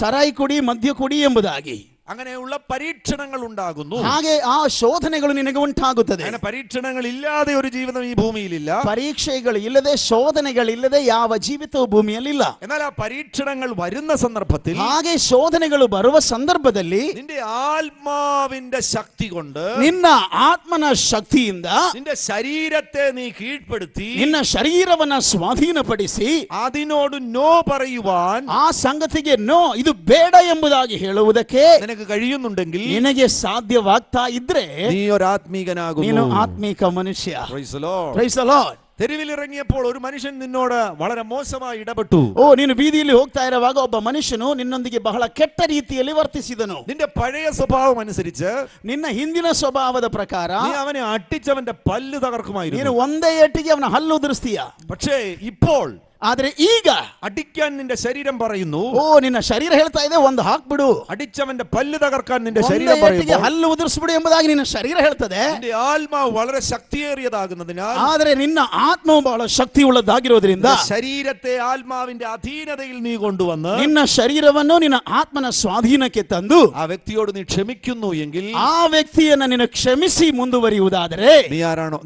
ಸರಾಯಿ ಕುಡಿ, ಮದ್ಯ ಕುಡಿ ಎಂಬುದಾಗಿ. അങ്ങനെയുള്ള പരീക്ഷണങ്ങൾ ഉണ്ടാകുന്നു. ಹಾಗೆ ಆ ಶೋಧನೆಗಳು ನಿನಗೆ ಉಂಟಾಗುತ್ತದೆ. അങ്ങനെ പരീക്ഷണങ്ങൾ ഇല്ലാതെ ഒരു ജീവിതം ഈ ഭൂമിയിലില്ല. ಪರೀಕ್ಷೆಗಳು ಇಲ್ಲದೆ, ಶೋಧನೆಗಳಿಲ್ಲದೆ ಯಾವ ಜೀವಿತವು ಭೂಮಿಯಲ್ಲಿಲ್ಲ. എന്നാൽ ആ പരീക്ഷണങ്ങൾ വരുന്ന സന്ദർഭത്തിൽ, ಹಾಗೆ ಶೋಧನೆಗಳು ಬರುವ ಸಂದರ್ಭದಲ್ಲಿ, നിന്റെ ആത്മാവിന്റെ ശക്തി കൊണ്ട്, ನಿನ್ನ ಆತ್ಮನ ಶಕ್ತಿಯಿಂದ നിന്റെ ശരീരത്തെ നീ കീഴ്പ്പെടുത്തി, ನಿನ್ನ ಶರೀರವನ್ನ ಸ್ವಾಧೀನಪಡಿಸಿ, അതിനോട് നോ പറയുവാൻ ಆ ಸಂಗತಿಗೆ ನೋ, ಇದು ಬೇಡ ಎಂಬುದಾಗಿ ಹೇಳುವುದಕ್ಕೆ നിനക്ക് കഴിയുന്നുണ്ടെങ്കിൽ, ನಿನಗೆ ಸಾಧ್ಯವಾಗ್ತಾ ಇದ್ರೆ, നീ ഒരു ആത്മീകനാകുന്നു. ನೀನು ಆತ್ಮಿಕ ಮನುಷ್ಯ. Praise the Lord. Praise the Lord. തെരുവിലിറങ്ങിയപ്പോൾ ഒരു മനുഷ്യൻ നിന്നോട് വളരെ മോശമായി ഇടപെട്ടു. ನೀನು ಬೀದಿಯಲ್ಲಿ ಹೋಗ್ತಾ ಇರುವಾಗ ಒಬ್ಬ ಮನುಷ್ಯನು ನಿನ್ನೊಂದಿಗೆ ಬಹಳ ಕೆಟ್ಟ ರೀತಿಯಲ್ಲಿ ವರ್ತಿಸಿದನು. നിന്റെ പഴയ സ്വഭാവം അനുസരിച്ച്, ನಿನ್ನ ಹಿಂದಿನ ಸ್ವಭಾವದ ಪ್ರಕಾರ നീ അവനെ അടിച്ചവന്റെ പല്ല് തകർക്കുമായിരുന്നു. ನೀನು ಒಂದೇ ಏಟಿಗೆ ಅವನ ಹಲ್ಲು ಉದುರಿಸ್ತೀಯ. പക്ഷേ ഇപ്പോൾ ಆದ್ರೆ ಈಗ അടിക്കാൻ നിന്റെ ശരീരം പറയുന്നു, ನಿನ್ನ ಶರೀರ ಹೇಳ್ತಾ ಇದೆ, ಒಂದು ಹಾಕ್ಬಿಡು. അടിച്ചവന്റെ പല്ല് തകർക്കാൻ നിന്റെ ಒಂದೇ ശരീരം ಏಟಿಗೆ പറയുന്നു. ಹಲ್ಲು ಉದುರಿಸ್ಬಿಡು ಎಂಬುದಾಗಿ ನಿನ್ನ ಶರೀರ ಹೇಳ್ತದೆ. നിന്റെ ആത്മാവ് വളരെ ശക്തിയേറിയതാകുന്നതിനാൽ, ಆದ್ರೆ ನಿನ್ನ ಆತ್ಮವು ಬಹಳ ಶಕ್ತಿ ಉಳ್ಳದಾಗಿರೋದ್ರಿಂದ, ശരീരത്തെ ആത്മാവിന്റെ അധീനതയിൽ നീ കൊണ്ടുവന്ന് ನಿನ್ನ ಶರೀರವನ್ನು ನಿನ್ನ ಆತ್ಮನ ಸ್ವಾಧೀನಕ್ಕೆ ತಂದು ആ വ്യക്തിയോട് നീ ക്ഷമിക്കുന്നു എങ്കിൽ, ಆ ವ್ಯಕ್ತಿಯನ್ನ ನೀನು ಕ್ಷಮಿಸಿ ಮುಂದುವರಿಯುವುದಾದರೆ,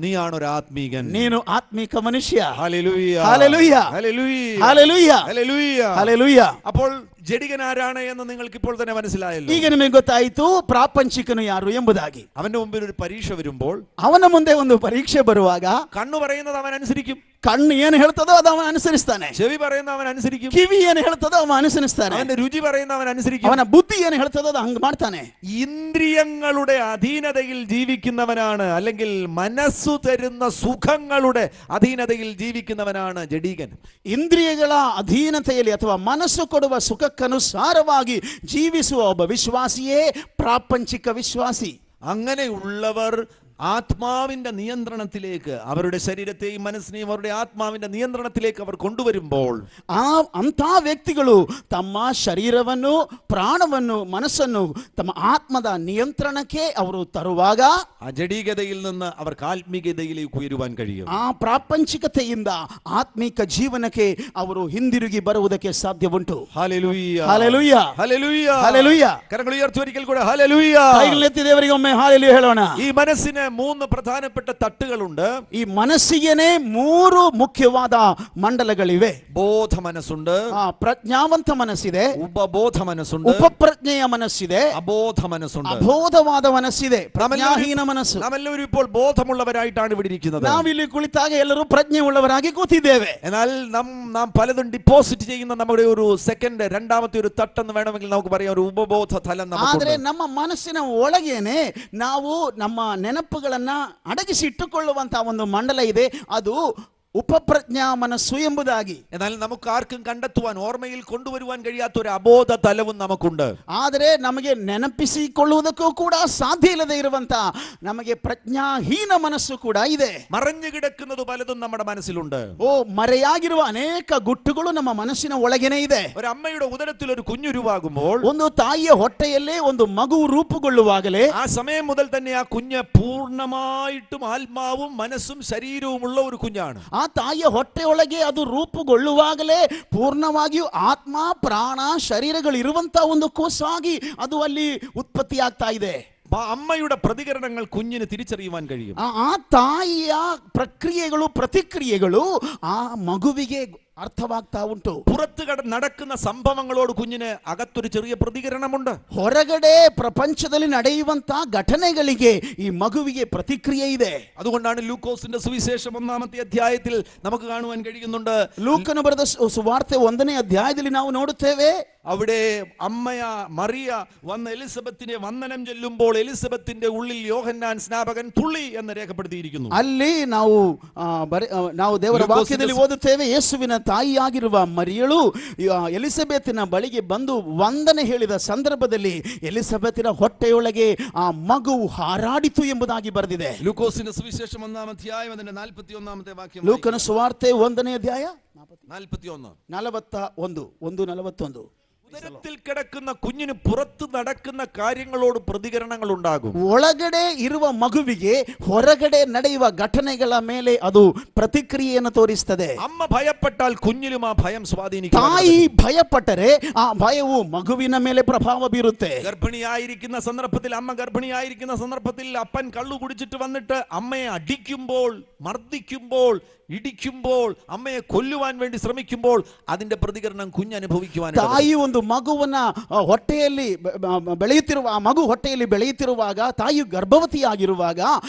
നീയാണൊരു ആത്മീകൻ. ನೀನು ಆತ್ಮಿಕ ಮನುಷ್ಯ. Hallelujah, hallelujah, hallelujah, hallelujah, hallelujah, hallelujah. അപ്പോൾ ജഡികൻ ആരാണ് എന്ന് നിങ്ങൾക്ക് ഇപ്പോൾ തന്നെ മനസ്സിലായല്ലോ. ಈಗ ನಿಮಗೆ ಗೊತ್ತಾಯಿತು ಪ್ರಾಪಂಚಿಕನು ಯಾರು ಎಂಬುದಾಗಿ. അവന്റെ മുമ്പിൽ ഒരു പരീക്ഷ വരുമ്പോൾ, ಅವನ ಮುಂದೆ ಒಂದು ಪರೀಕ್ಷೆ ಬರುವಾಗ, കണ്ണു പറയുന്നത് അവൻ അനുസരിക്കും, ಕಣ್ಣು ಏನು ಹೇಳ್ತದೋ ಅದು ಅವನ ಅನುಸರಿಸ್ತಾನೆ. ചെവി പറയുന്ന അവൻ അനുസരിക്കും, ಕಿವಿ ಏನು ಹೇಳ್ತದೋ ಅವನ ಅನುಸರಿಸ್ತಾನೆ. അവന്റെ രുചി പറയുന്ന അവൻ അനുസരിക്കും, ಅವನ ಬುದ್ಧಿ ಏನು ಹೇಳ್ತದೋ ಅದು ಹಂಗ ಮಾಡ್ತಾನೆ. ഇന്ദ്രിയങ്ങളുടെ അധീനതയിൽ ജീവിക്കുന്നവനാണ്, അല്ലെങ്കിൽ മനസ്സു തരുന്ന സുഖങ്ങളുടെ അധീനതയിൽ ജീവിക്കുന്നവനാണ് ജഡീകൻ. ಇಂದ್ರಿಯಗಳ ಅಧೀನತೆಯಲ್ಲಿ ಅಥವಾ ಮನಸ್ಸು ಕೊಡುವ ಸುಖಕ್ಕನುಸಾರವಾಗಿ ಜೀವಿಸುವ ಒಬ್ಬ ವಿಶ್ವಾಸಿಯೇ ಪ್ರಾಪಂಚಿಕ ವಿಶ್ವಾಸಿ. അങ്ങനെയുള്ളവർ ആത്മാവിന്റെ നിയന്ത്രണത്തിലേക്ക്, അവരുടെ ശരീരത്തെയും മനസ്സിനെയും അവരുടെ ആത്മാവിന്റെ നിയന്ത്രണത്തിലേക്ക് അവർ കൊണ്ടുവരുമ്പോൾ, ಅಂಥ ವ್ಯಕ್ತಿಗಳು ತಮ್ಮ ಶರೀರವನ್ನು, ಪ್ರಾಣವನ್ನು, ಮನಸ್ಸನ್ನು ತಮ್ಮ ಆತ್ಮದ ನಿಯಂತ್ರಣಕ್ಕೆ ಅವರು ತರುವಾಗ, അജഡീകതയിൽ നിന്ന് അവർക്ക് ആത്മീകതയിലേക്ക് ഉയരുവാൻ കഴിയും. ಆ ಪ್ರಾಪಂಚಿಕತೆಯಿಂದ ಆತ್ಮಿಕ ಜೀವನಕ್ಕೆ ಅವರು ಹಿಂದಿರುಗಿ ಬರುವುದಕ್ಕೆ ಸಾಧ್ಯವುಂಟು. Hallelujah, hallelujah, hallelujah, hallelujah. കരങ്ങൾ ഉയർത്തി ഒരിക്കൽ കൂടെ ഹല്ലേലൂയ. ಕೈಗಳನ್ನೆತ್ತಿ ದೇವರಿಗೆ ಒಮ್ಮೆ ಹಾಲೆಲೂಯ ಹೇಳೋಣ. ഈ മനസ്സിന് മൂന്ന് പ്രധാനപ്പെട്ട തട്ടുകളുണ്ട്. ಈ ಮನಸ್ಸಿಗೆನೇ ಮೂರು ಮುಖ್ಯವಾದ ಮಂಡಲಗಳಿವೆ. ബോധ മനസ്സുണ്ട്, ಪ್ರಜ್ಞಾವಂತ ಮನಸ್ಸಿದೆ, ഉപബോധ മനസ്സുണ്ട്, ಉಪಪ್ರಜ್ಞೆಯ ಮನಸ್ಸಿದೆ, അബോധ മനസ്സുണ്ട്. ಅಬೋಧವಾದ ಮನಸ್ಸಿದೆ, ಪ್ರಜ್ಞಾಹೀನ ಮನಸ್ಸು. നാമെല്ലാവരും ഇപ്പോൾ ബോധമുള്ളവരായിട്ടാണ് ഇവിടെ ഇരിക്കുന്നത്. ನಾವಿಲ್ಲಿ ಕುಳಿತಾಗ ಎಲ್ಲರೂ ಪ್ರಜ್ಞೆ ಉಳ್ಳವರಾಗಿ ಕೂತಿದ್ದೇವೆ. എന്നാൽ നാം പലതും ഡിപ്പോസിറ്റ് ചെയ്യുന്ന നമ്മുടെ ഒരു സെക്കൻഡ്, രണ്ടാമത്തെ ഒരു തട്ടെന്ന് വേണമെങ്കിൽ നമുക്ക് പറയാം, ഒരു ഉപബോധ തലം ಆದರೆ നമുക്കുണ്ട്. ನಮ್ಮ ಮನಸ್ಸಿನ ಒಳಗೇನೆ ನಾವು ನಮ್ಮ ನೆನಪುಗಳನ್ನ ಅಡಗಿಸಿ ಇಟ್ಟುಕೊಳ್ಳುವಂತ ಒಂದು ಮಂಡಲ ಇದೆ, ಅದು ಉಪಪ್ರಜ್ಞಾ ಮನಸ್ಸು ಎಂಬುದಾಗಿ. എന്നാൽ നമുക്ക് ആർക്കും കണ്ടെത്തുവാൻ, ഓർമ്മയിൽ കൊണ്ടുവരുവാൻ കഴിയാത്ത ഒരു അബോധ തലവും നമുക്കുണ്ട്. ಆದರೆ ನಮಗೆ ನೆನಪಿಸಿಕೊಳ್ಳುವುದಕ್ಕೂ ಕೂಡ ಸಾಧ್ಯ ಇಲ್ಲದೆ ಇರುವಂತ ನಮಗೆ ಪ್ರಜ್ಞಾಹೀನ ಮನಸ್ಸು ಕೂಡ ಇದೆ. മറഞ്ഞു കിടക്കുന്നത് പലതും നമ്മുടെ മനസ്സിലുണ്ട്. ಮರೆಯಾಗಿರುವ ಅನೇಕ ಗುಟ್ಟುಗಳು ನಮ್ಮ ಮನಸ್ಸಿನ ಒಳಗೇನೆ ಇದೆ. ഒരു അമ്മയുടെ ഉദരത്തിൽ ഒരു കുഞ്ഞുരുവാകുമ്പോൾ, ಒಂದು ತಾಯಿಯ ಹೊಟ್ಟೆಯಲ್ಲೇ ಒಂದು ಮಗು ರೂಪುಗೊಳ್ಳುವಾಗಲೇ ആ സമയം മുതൽ തന്നെ ആ കുഞ്ഞ് പൂർണ്ണമായിട്ടും ആത്മാവും മനസ്സും ശരീരവുമുള്ള ഒരു കുഞ്ഞാണ്. ಆ ತಾಯಿಯ ಹೊಟ್ಟೆಯೊಳಗೆ ಅದು ರೂಪುಗೊಳ್ಳುವಾಗಲೇ ಪೂರ್ಣವಾಗಿಯೂ ಆತ್ಮ ಪ್ರಾಣ ಶರೀರಗಳು ಇರುವಂತ ಒಂದು ಕೂಸಾಗಿ ಅದು ಅಲ್ಲಿ ಉತ್ಪತ್ತಿ ಆಗ್ತಾ ಇದೆ. അമ്മയുടെ പ്രതികരണങ്ങൾ കുഞ്ഞിന് തിരിച്ചറിയുവാൻ കഴിയും. ಆ ತಾಯಿಯ ಪ್ರಕ್ರಿಯೆಗಳು ಪ್ರತಿಕ್ರಿಯೆಗಳು ಆ ಮಗುವಿಗೆ ಅರ್ಥವಾಗ್ತಾ ಉಂಟು. പുറത്ത് നടക്കുന്ന സംഭവങ്ങളോട് കുഞ്ഞിന് അകത്തൊരു ചെറിയ പ്രതികരണമുണ്ട്. ಹೊರಗಡೆ ಪ್ರಪಂಚದಲ್ಲಿ ನಡೆಯುವಂತ ಘಟನೆಗಳಿಗೆ ಈ ಮಗುವಿಗೆ ಪ್ರತಿಕ್ರಿಯೆ ಇದೆ. അതുകൊണ്ടാണ് ലൂക്കോസിന്റെ സുവിശേഷം 1-ാമത്തെ അധ്യായത്തിൽ നമുക്ക് കാണുവാൻ കഴിയുന്നുണ്ട്. ಲೂಕನು ಬರೆದ ಸುವಾರ್ತೆ 1ನೇ ಅಧ್ಯಾಯದಲ್ಲಿ ನಾವು ನೋಡುತ್ತೇವೆ, അവിടെ ಅಮ್ಮಯ മറിയ വന്ന് എലിസബത്തിനെ വന്ദനം ചൊല്ലുമ്പോൾ എലിസബത്തിന്റെ ഉള്ളിൽ യോഹന്നാൻ സ്നാപകൻ തുള്ളി എന്ന് രേഖപ്പെടുത്തിയിരിക്കുന്നു. ಅಲ್ಲಿ ನಾವು ದೇವರ ವಾಕ್ಯದಲ್ಲಿ ಓದುತ್ತೇವೆ, ಯೇಸುವಿನ ತಾಯಿಯಾಗಿರುವ ಮರಿಯಳು ಎಲಿಸಬೆತಿನ ಬಳಿಗೆ ಬಂದು ವಂದನೆ ಹೇಳಿದ ಸಂದರ್ಭದಲ್ಲಿ ಎಲಿಸಬೆತಿನ ಹೊಟ್ಟೆಯೊಳಗೆ ಆ ಮಗು ಹಾರಾಡಿತು ಎಂಬುದಾಗಿ ಬರೆದಿದೆ. ലൂക്കോസിന്റെ സുവിശേഷം 1-ാം അധ്യായം അതിന്റെ 41-ാമത്തെ വാക്യം. ಲೂಕನ ಸುವಾರ್ತೆ 1ನೇ ಅಧ್ಯಾಯ 41. ഉദരത്തിൽ കിടക്കുന്ന കുഞ്ഞിന് പുറത്ത് നടക്കുന്ന കാര്യങ്ങളോട് പ്രതികരണങ്ങൾ ഉണ്ടാകും. ಒಳಗಡೆ ಇರುವ ಮಗುವಿಗೆ ಹೊರಗಡೆ ನಡೆಯುವ ಘಟನೆಗಳ ಮೇಲೆ ಅದು ಪ್ರತಿಕ್ರಿಯೆಯನ್ನು ತೋರಿಸುತ್ತದೆ. അമ്മ ഭയപ്പെട്ടാൽ കുഞ്ഞിലും ആ ഭയം സ്വാധീനിക്കും. ತಾಯಿ ಭಯಪಟ್ಟರೆ ಆ ಭಯವು ಮಗುವಿನ ಮೇಲೆ ಪ್ರಭಾವ ಬೀರುತ್ತೆ. ഗർഭിണിയായിരിക്കുന്ന സന്ദർഭത്തിൽ, അമ്മ ഗർഭിണിയായിരിക്കുന്ന സന്ദർഭത്തിൽ അപ്പൻ കള്ളു കുടിച്ചിട്ട് വന്നിട്ട് അമ്മയെ അടിക്കുമ്പോൾ, മർദ്ദിക്കുമ്പോൾ, ഇടിക്കുമ്പോൾ, അമ്മയെ കൊല്ലുവാൻ വേണ്ടി ശ്രമിക്കുമ്പോൾ അതിന്റെ പ്രതികരണം കുഞ്ഞ് അനുഭവിക്കുവാൻ. ತಾಯಿ ಒಂದು ಮಗುವನ್ನ ಹೊಟ್ಟೆಯಲ್ಲಿ ಬೆಳೆಯುತ್ತಿರುವ ಆ ಮಗು ಹೊಟ್ಟೆಯಲ್ಲಿ ಬೆಳೆಯುತ್ತಿರುವಾಗ, ತಾಯಿ ಗರ್ಭವತಿಯಾಗಿರುವಾಗ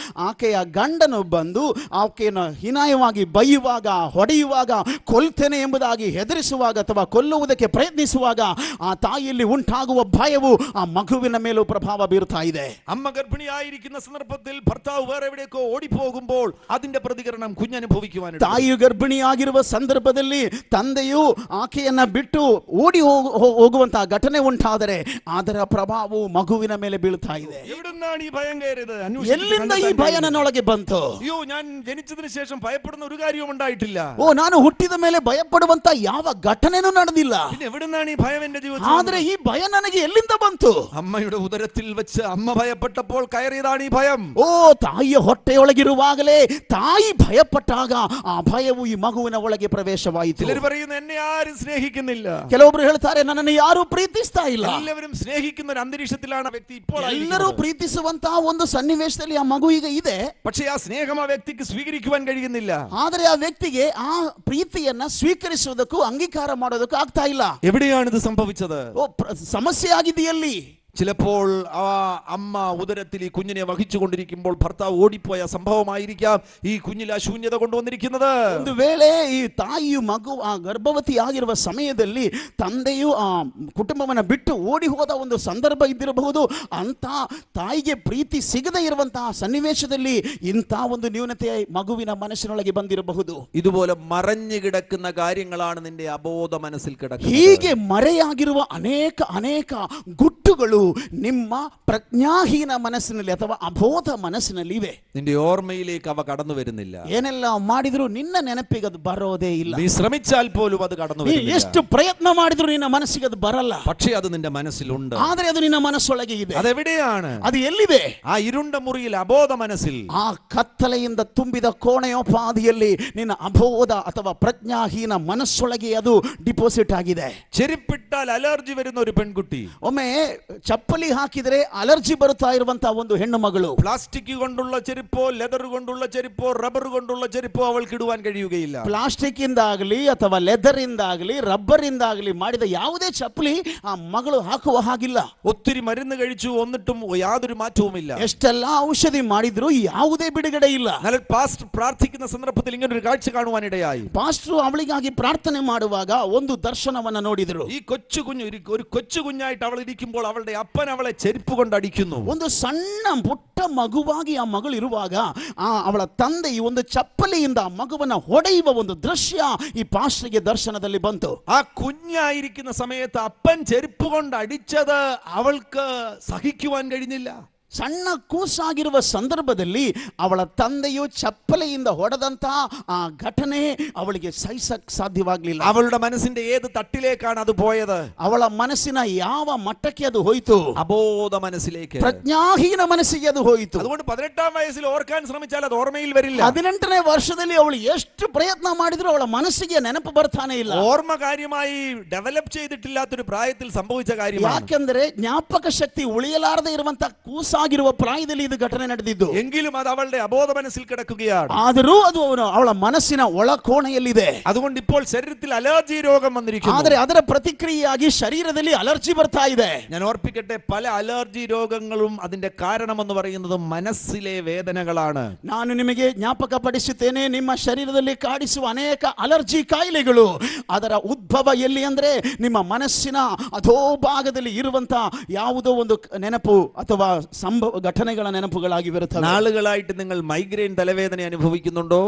ಆಕೆಯ ಗಂಡನು ಬಂದು ಆಕೆಯನ್ನು ಹೀನಾಯವಾಗಿ ಬೈಯುವಾಗ, ಹೊಡೆಯುವಾಗ, ಕೊಲ್ತೇನೆ ಎಂಬುದಾಗಿ ಹೆದರಿಸುವಾಗ ಅಥವಾ ಕೊಲ್ಲುವುದಕ್ಕೆ ಪ್ರಯತ್ನಿಸುವಾಗ ಆ ತಾಯಿಯಲ್ಲಿ ಉಂಟಾಗುವ ಭಯವು ಆ ಮಗುವಿನ ಮೇಲೂ ಪ್ರಭಾವ ಬೀರುತ್ತಾ ಇದೆ. അമ്മ ഗർഭിണിയായിരിക്കുന്ന സന്ദർഭത്തിൽ ഭർത്താവ് വേറെ എവിടേക്കോ ഓടിപ്പോകുമ്പോൾ അതിന്റെ പ്രതികരണം കുഞ്ഞ് അനുഭവിക്കുവാൻ. ತಾಯಿಯು ಗರ್ಭಿಣಿಯಾಗಿರುವ ಸಂದರ್ಭದಲ್ಲಿ ತಂದೆಯು ಆಕೆಯನ್ನ ಬಿಟ್ಟು ಓಡಿ ಹೋಗುವಂತಹ ಘಟನೆ ಉಂಟಾದರೆ ಅದರ ಪ್ರಭಾವವು ಮಗುವಿನ ಮೇಲೆ ಬೀಳ್ತಾ ಇದೆ. എവിടുന്നാണ് ഈ ഭയം കയറിയത്? ಎಲ್ಲಿಂದ ಈ ಭಯ ನನ್ನೊಳಗೆ ಬಂತು? അയ്യോ, ഞാൻ ജനിച്ചതിന് ശേഷം ഭയപ്പെടുന്ന ഒരു കാര്യവും ഉണ്ടായിട്ടില്ല. ನಾನು ಹುಟ್ಟಿದ ಮೇಲೆ ಭಯಪಡುವಂತ ಯಾವ ಘಟನೆನೂ ನಡೆದಿಲ್ಲ. പിന്നെ എവിടുന്നാണ് ഈ ഭയം എന്റെ ജീവിതത്തിൽ? ಆದ್ರೆ ಈ ಭಯ ನನಗೆ ಎಲ್ಲಿಂದ ಬಂತು? അമ്മയുടെ ഉദരത്തിൽ വെച്ച് അമ്മ ഭയപ്പെട്ടപ്പോൾ കയറിയതാണ് ഈ ഭയം. ತಾಯಿಯ ಹೊಟ್ಟೆಯೊಳಗಿರುವಾಗಲೇ ತಾಯಿ ಭಯಪಟ್ಟಾಗ ಆ ಭಯವು ಈ ಮಗುವಿನ ಒಳಗೆ ಪ್ರವೇಶವಾಯಿತು. ചിലർ പറയുന്നു, എന്നെ ആരും സ്നേഹിക്കുന്നില്ല. ಕೆಲವೊಬ್ರು ಹೇಳ್ತಾರೆ, ನನ್ನನ್ನು ಯಾರು ಪ್ರೀತಿಸ್ತಾ ಇಲ್ಲ. എല്ലാവരും സ്നേഹിക്കുന്ന ഒരു അന്തരീക്ഷത്തിലാണ് ആ വ്യക്തി ഇപ്പോൾ. ಎಲ್ಲರೂ ಪ್ರೀತಿಸುವಂತಹ ಒಂದು ಸನ್ನಿವೇಶದಲ್ಲಿ ಆ ಮಗು ಈಗ ಇದೆ. പക്ഷേ ಆ ಸ್ನೇಹം ಆ ವ್ಯಕ್ತಿಗೆ ಸ್ವೀಕರಿಸುവാൻ കഴിയുന്നില്ല. ಆದರೆ ಆ ವ್ಯಕ್ತಿಗೆ ಆ ಪ್ರೀತಿಯನ್ನ ಸ್ವೀಕರಿಸುವುದಕ್ಕೂ ಅಂಗೀಕಾರ ಮಾಡೋದಕ್ಕೂ ಆಗ್ತಾ ಇಲ್ಲ. എവിടെയാണ് ഇത് സംഭവിച്ചത്? ಸಮಸ್ಯೆ ಆಗಿದೆಯಲ್ಲಿ. ചിലപ്പോൾ ആ അമ്മ ഉദരത്തിൽ ഈ കുഞ്ഞിനെ വഹിച്ചുകൊണ്ടിരിക്കുമ്പോൾ ഭർത്താവ് ഓടിപ്പോയ സംഭവമായിരിക്കാം ഈ കുഞ്ഞിൽ ആ ശൂന്യത കൊണ്ടുവന്നിരിക്കുന്നത്. ಒಂದು ವೇಳೆ ಈ ತಾಯಿಯು ಮಗು ಆ ಗರ್ಭವತಿ ಆಗಿರುವ ಸಮಯದಲ್ಲಿ ತಂದೆಯು ಆ ಕುಟುಂಬವನ್ನು ಬಿಟ್ಟು ಓಡಿ ಹೋದ ಒಂದು ಸಂದರ್ಭ ಇದ್ದಿರಬಹುದು. ಅಂತ ತಾಯಿಗೆ ಪ್ರೀತಿ ಸಿಗದೇ ಇರುವಂತಹ ಸನ್ನಿವೇಶದಲ್ಲಿ ಇಂಥ ಒಂದು ನ್ಯೂನತೆ ಮಗುವಿನ ಮನಸ್ಸಿನೊಳಗೆ ಬಂದಿರಬಹುದು. ഇതുപോലെ മറഞ്ഞു കിടക്കുന്ന കാര്യങ്ങളാണ് നിന്റെ അബോധ മനസ്സിൽ കിടക്കുന്നത്. ಹೀಗೆ ಮರೆಯಾಗಿರುವ ಅನೇಕ ಗುಟ್ಟುಗಳು ನಿಮ್ಮ ಪ್ರಜ್ಞಾಹೀನ ಮನಸ್ಸಿನಲ್ಲಿ ಅಥವಾ ಅಬೋಧ ಮನಸ್ಸಿನಲ್ಲಿ ಇವೆ. നിന്റെ ഓർമ്മയിലേക്ക് അവ കടന്നു വരുന്നില്ല. ಏನೆಲ್ಲ ಮಾಡಿದ್ರು ನಿನ್ನ ನೆನಪಿಗೆ ಅದು ಬರೋದೇ ಇಲ್ಲ. നീ ശ്രമിച്ചാൽ പോലും അത് കടന്നു വരില്ല. ಎಷ್ಟು ಪ್ರಯತ್ನ ಮಾಡಿದ್ರು ನಿನ್ನ ಮನಸ್ಸಿಗೆ ಅದು ಬರಲ್ಲ. പക്ഷേ അത് നിന്റെ മനസ്സിലുണ്ട്. ಆದರೆ ಅದು ನಿನ್ನ ಮನಸ್ಸೊಳಗೆ ಇದೆ. അതെവിടെയാണ്? ಅದು ಎಲ್ಲಿದೆ? ആ ഇരുണ്ട മുറിയിൽ, അബോധ മനസ്സിൽ, ಆ ಕತ್ತಲೆಯಿಂದ ತುಂಬಿದ ಕೋಣೆಯೋಪಾದಿಯಲ್ಲಿ ನಿನ್ನ ಅಬೋಧ ಅಥವಾ ಪ್ರಜ್ಞಾಹೀನ ಮನಸ್ಸೊಳಗೆ ಅದು ಡಿಪಾಸಿಟ್ ಆಗಿದೆ. ചെരുപ്പിട്ടാൽ അലർജി വരുന്ന ഒരു പെൺകുട്ടി ಒಮ್ಮೆ ಚಪ್ಪಲಿ ಹಾಕಿದರೆ ಅಲರ್ಜಿ ಬರುತ್ತಾ ಇರುವಂತಹ ಒಂದು ಹೆಣ್ಣು ಮಗಳು. പ്ലാസ്റ്റിക് കൊണ്ടുള്ള ചെരുപ്പോ ലെതർ കൊണ്ടുള്ള ചെരുപ്പോ റബ്ബർ കൊണ്ടുള്ള ചെരുപ്പോ അവൾക്ക് ഇടുവാൻ കഴിയുകയില്ല. ಪ್ಲಾಸ್ಟಿಕ್ ಇಂದಾಗಲಿ ಅಥವಾ ಲೆದರ್ ಇಂದಾಗಲಿ ರಬ್ಬರ್ ಇಂದಾಗಲಿ ಮಾಡಿದ ಯಾವುದೇ ಚಪ್ಪಲಿ ಆ ಮಗಳು ಹಾಕುವ ಹಾಗಿಲ್ಲ. ഒത്തിരി മരുന്ന് കഴിച്ചു എന്നിട്ടും യാതൊരു മാറ്റവുമില്ല. ಎಷ್ಟೆಲ್ಲ ಔಷಧಿ ಮಾಡಿದ್ರು ಯಾವುದೇ ಬಿಡುಗಡೆ ಇಲ್ಲ. എന്നാൽ പാസ്റ്റർ പ്രാർത്ഥിക്കുന്ന സന്ദർഭത്തിൽ ഇങ്ങനെ ഒരു കാഴ്ച കാണുവാനിടയായി. ಪಾಸ್ಟರ್ ಅವಳಿಗಾಗಿ ಪ್ರಾರ್ಥನೆ ಮಾಡುವಾಗ ಒಂದು ದರ್ಶನವನ್ನ ನೋಡಿದ್ರು. ഈ ഒരു കൊച്ചു കുഞ്ഞായിട്ട് അവൾ ഇരിക്കുമ്പോൾ അവളുടെ അപ്പൻ അവളെ ചെരുപ്പ് കൊണ്ട് അടിക്കുന്നു. ಒಂದು ಸಣ್ಣ ಪುಟ್ಟ ಮಗುವಾಗಿ ಆ ಮಗಳು ಇರುವಾಗ ಅವಳ ತಂದೆ ಈ ಒಂದು ಚಪ್ಪಲಿಯಿಂದ ಆ ಮಗುವನ್ನ ಹೊಡೆಯುವ ಒಂದು ದೃಶ್ಯ ಈ ಪಾಸ್ಟರ್ಗೆ ದರ್ಶನದಲ್ಲಿ ಬಂತು. ആ കുഞ്ഞായിരിക്കുന്ന സമയത്ത് അപ്പൻ ചെരുപ്പ് കൊണ്ട് അടിച്ചത് അവൾക്ക് സഹിക്കുവാൻ കഴിഞ്ഞില്ല. ಸಣ್ಣ ಕೂಸಾಗಿರುವ ಸಂದರ್ಭದಲ್ಲಿ ಅವಳ ತಂದೆಯು ಚಪ್ಪಲಿಯಿಂದ ಹೊಡೆದಂತಹ ಆ ಘಟನೆ ಅವಳಿಗೆ ಸಹಿಸಕ್ಕೆ ಸಾಧ್ಯವಾಗಲಿಲ್ಲ. അവളുടെ മനസ്സിന്റെ ഏത് തട്ടിലേക്കാണ് അത് പോയത്? ಅವಳ ಮನಸ್ಸಿನ ಯಾವ ಮಟ್ಟಕ್ಕೆ ಅದು ಹೋಯಿತು? അബോധ മനസ്സിലേക്ക്, ಪ್ರಜ್ಞಾಹೀನ ಮನಸ್ಸಿಗೆ ಅದು ಹೋಯಿತು. അതുകൊണ്ട് 18ാം വയസ്സിൽ ഓർക്കാൻ ശ്രമിച്ചാൽ അത് ഓർമ്മയിൽ വരില്ല. 18ನೇ ವರ್ಷದಲ್ಲಿ ಅವಳು ಎಷ್ಟು ಪ್ರಯತ್ನ ಮಾಡಿದ್ರು ಅವಳ ಮನಸ್ಸಿಗೆ ನೆನಪು ಬರ್ತಾನೆ ಇಲ್ಲ. ഓർമ്മ കാര്യമായി ഡെവലപ്പ് ചെയ്തിട്ടില്ലാത്തൊരു പ്രായത്തിൽ സംഭവിച്ച കാര്യമാണ്. ಯಾಕೆಂದ್ರೆ ಜ್ಞಾಪಕ ಶಕ್ತಿ ಉಳಿಯಲಾರದೆ ಇರುವಂತ ಕೂಸಾಗಿರುವ ಪ್ರಾಯದಲ್ಲಿ ಇದು ಘಟನೆ ನಡೆದಿದ್ದು. എങ്കിലും അത് അവളുടെ അബോധ മനസ്സിൽ കിടക്കുകയാണ്. ಆದರೂ ಅದು ಅವಳ ಮನಸ್ಸಿನ ಒಳಕೋಣೆಯಲ್ಲಿದೆ. അതുകൊണ്ട് ഇപ്പോൾ ശരീരത്തിൽ അലർജി രോഗം വന്നിരിക്കുന്നു. ಆದರೆ ಅದರ ಪ್ರತಿಕ್ರಿಯೆಯಾಗಿ ಶರೀರದಲ್ಲಿ ಅಲರ್ಜಿ ಬರ್ತಾ ಇದೆ. ഞാൻ ഓർപ്പിക്കട്ടെ, പല അലർജി രോഗങ്ങളും അതിന്റെ കാരണമെന്ന് പറയുന്നത് മനസ്സിലെ വേദനകളാണ്. ನಾನು ನಿಮಗೆ ಜ್ಞಾಪಕ ಪಡಿಸುತ್ತೇನೆ, ನಿಮ್ಮ ಶರೀರದಲ್ಲಿ ಕಾಡಿಸುವ ಅನೇಕ ಅಲರ್ಜಿ ಕಾಯಿಲೆಗಳು ಅದರ ಉದ್ಭವ ಎಲ್ಲಿ ಅಂದ್ರೆ ನಿಮ್ಮ ಮನಸ್ಸಿನ ಅಧೋಭಾಗದಲ್ಲಿ ಇರುವಂತ ಯಾವುದೋ ಒಂದು ನೆನಪು ಅಥವಾ ಘಟನೆಗಳ ನೆನಪುಗಳಾಗಿ ಬರುತ್ತವೆ. നാളുകളായിട്ട് നിങ്ങൾ മൈഗ്രെയിൻ തലവേദന അനുഭവിക്കുന്നുണ്ടോ?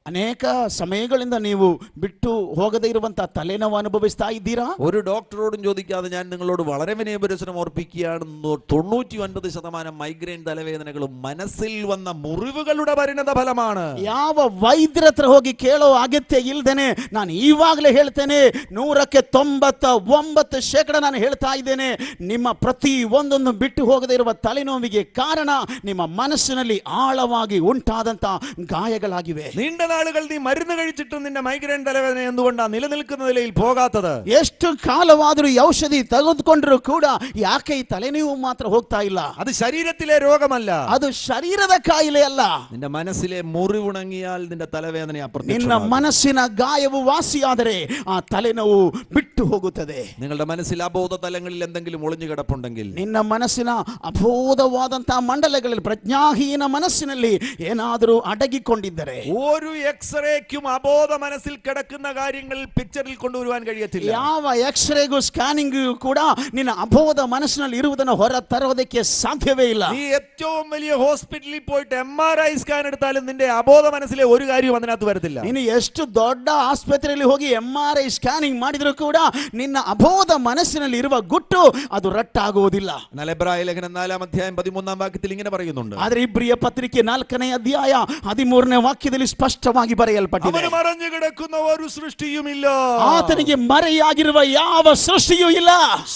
ಅನೇಕ ಸಮಯಗಳಿಂದ ನೀವು ಬಿಟ್ಟು ಹೋಗದೇ ಇರುವಂತಹ ತಲೆನೋವು ಅನುಭವಿಸ್ತಾ ಇದ್ದೀರಾ? ഒരു ഡോക്ടറോടും ചോദിക്കാതെ ഞാൻ നിങ്ങളോട് വളരെ വിനയപരിസരം ഓർപ്പിക്കുകയാണ്, 99% മൈഗ്രെയിൻ തലവേദനകളും മനസ്സിൽ വന്ന മുറിവുകളുടെ പരിണത ഫലമാണ്. ಯಾವ ವೈದ್ಯರ ಹತ್ರ ಹೋಗಿ ಕೇಳೋ ಅಗತ್ಯ ಇಲ್ದೇನೆ ನಾನು ಈವಾಗಲೇ ಹೇಳ್ತೇನೆ, 99% ನಾನು ಹೇಳ್ತಾ ಇದ್ದೇನೆ, ನಿಮ್ಮ ಪ್ರತಿ ಒಂದೊಂದು ಬಿಟ್ಟು ಹೋಗದೇ ಇರುವ ತಲೆನೋವಿಗೆ ಕಾರಣ ನಿಮ್ಮ ಮನಸ್ಸಿನಲ್ಲಿ ಆಳವಾಗಿ ಉಂಟಾದಂತ ಗಾಯಗಳಾಗಿವೆ. നീണ്ട നാളുകൾ നീ മരുന്ന് കഴിച്ചിട്ടും നിന്റെ മൈഗ്രെയിൻ തലവേദന എന്തുകൊണ്ടാണ് നിലനിൽക്കുന്ന നിലയിൽ പോകാത്തത്? ಎಷ್ಟು ಕಾಲವಾದರೂ ಈ ಔಷಧಿ ತೆಗೆದುಕೊಂಡರೂ ಕೂಡ ಯಾಕೆ ಈ ತಲೆನೋವು ಮಾತ್ರ ಹೋಗ್ತಾ ಇಲ್ಲ? അത് ശരീരത്തിലെ രോഗമല്ല, ಅದು ಶರೀರದ ಕಾಯಿಲೆ ಅಲ್ಲ. നിന്റെ മനസ്സിലെ മുറിവുണങ്ങിയാൽ നിന്റെ തലവേദന ನಿನ್ನ അപ്രത്യക്ഷമാകും. ಮನಸ್ಸಿನ ಗಾಯವು ವಾಸಿಯಾದರೆ ಆ ತಲೆನೋವು ಬಿಟ್ಟು ಹೋಗುತ್ತದೆ. നിങ്ങളുടെ മനസ്സിൽ അബോധ തലങ്ങളിൽ എന്തെങ്കിലും ഒളിഞ്ഞു കിടപ്പുണ്ടെങ്കിൽ, ನಿನ್ನ ಮನಸ್ಸಿನ ಅಬೋಧವಾದಂತಹ ಮಂಡಲಗಳಲ್ಲಿ ಪ್ರಜ್ಞಾಹೀನ ಮನಸ್ಸಿನಲ್ಲಿ ಏನಾದರೂ ಅಡಗಿಕೊಂಡಿದ್ದರೆ ഒരു എക്സ്റേക്കും അബോധ മനസ്സിൽ കിടക്കുന്ന കാര്യങ്ങൾ പിക്ചറിൽ കൊണ്ടുവരുവാൻ കഴിയത്തില്ല. ಯಾವ ಎಕ್ಸ್ರೇಗೂ ಸ್ಕ್ಯಾನಿಂಗ್ ಕೂಡ ನಿನ್ನ ಅಬೋಧ ಮನಸ್ಸಿನಲ್ಲಿ ಇರುವುದನ್ನು ಹೊರ ತರೋದಕ್ಕೆ ಸಾಧ್ಯವೇ ಇಲ್ಲ. നീ ഏറ്റവും വലിയ ഹോസ്പിറ്റലിൽ പോയിട്ട് MRI സ്കാൻ എടുത്താലും നിന്റെ അബോധ മനസ്സിലെ ഒരു കാര്യവും അതിനകത്ത് വരത്തില്ല. ನೀನು ಎಷ್ಟು ದೊಡ್ಡ ಆಸ್ಪತ್ರೆಯಲ್ಲಿ ಹೋಗಿ MRI ಸ್ಕ್ಯಾನಿಂಗ್ ಮಾಡಿದರೂ ಕೂಡ ನಿನ್ನ ಅಬೋಧ ಮನಸ್ಸಿನಲ್ಲಿ ಇರುವ ಗುಟ್ಟು ಅದು ರಟ್ಟಾಗುವುದಿಲ್ಲ. എന്നാൽ എബ്രായ ലേഖനം 4-ാം അധ്യായം 13-ാം വാക്യത്തിൽ ഇങ്ങനെ പറയുന്നുണ്ട്, ಆದರೆ ಇಬ್ರಿಯ ಪತ್ರಿಕೆ 4ನೇ ಅಧ್ಯಾಯ 13ನೇ ವಾಕ್ಯದಲ್ಲಿ ಸ್ಪಷ್ಟವಾಗಿ ಬರೆಯಲ್ಪಟ್ಟಿದೆ, അവന് മറഞ്ഞു കിടക്കുന്ന ഒരു സൃഷ്ടിയുമില്ല, ಆತನಿಗೆ ಮರೆಯಾಗಿರುವ ಯಾವ ಸೃಷ್ಟಿಯೂ ಇಲ್ಲ,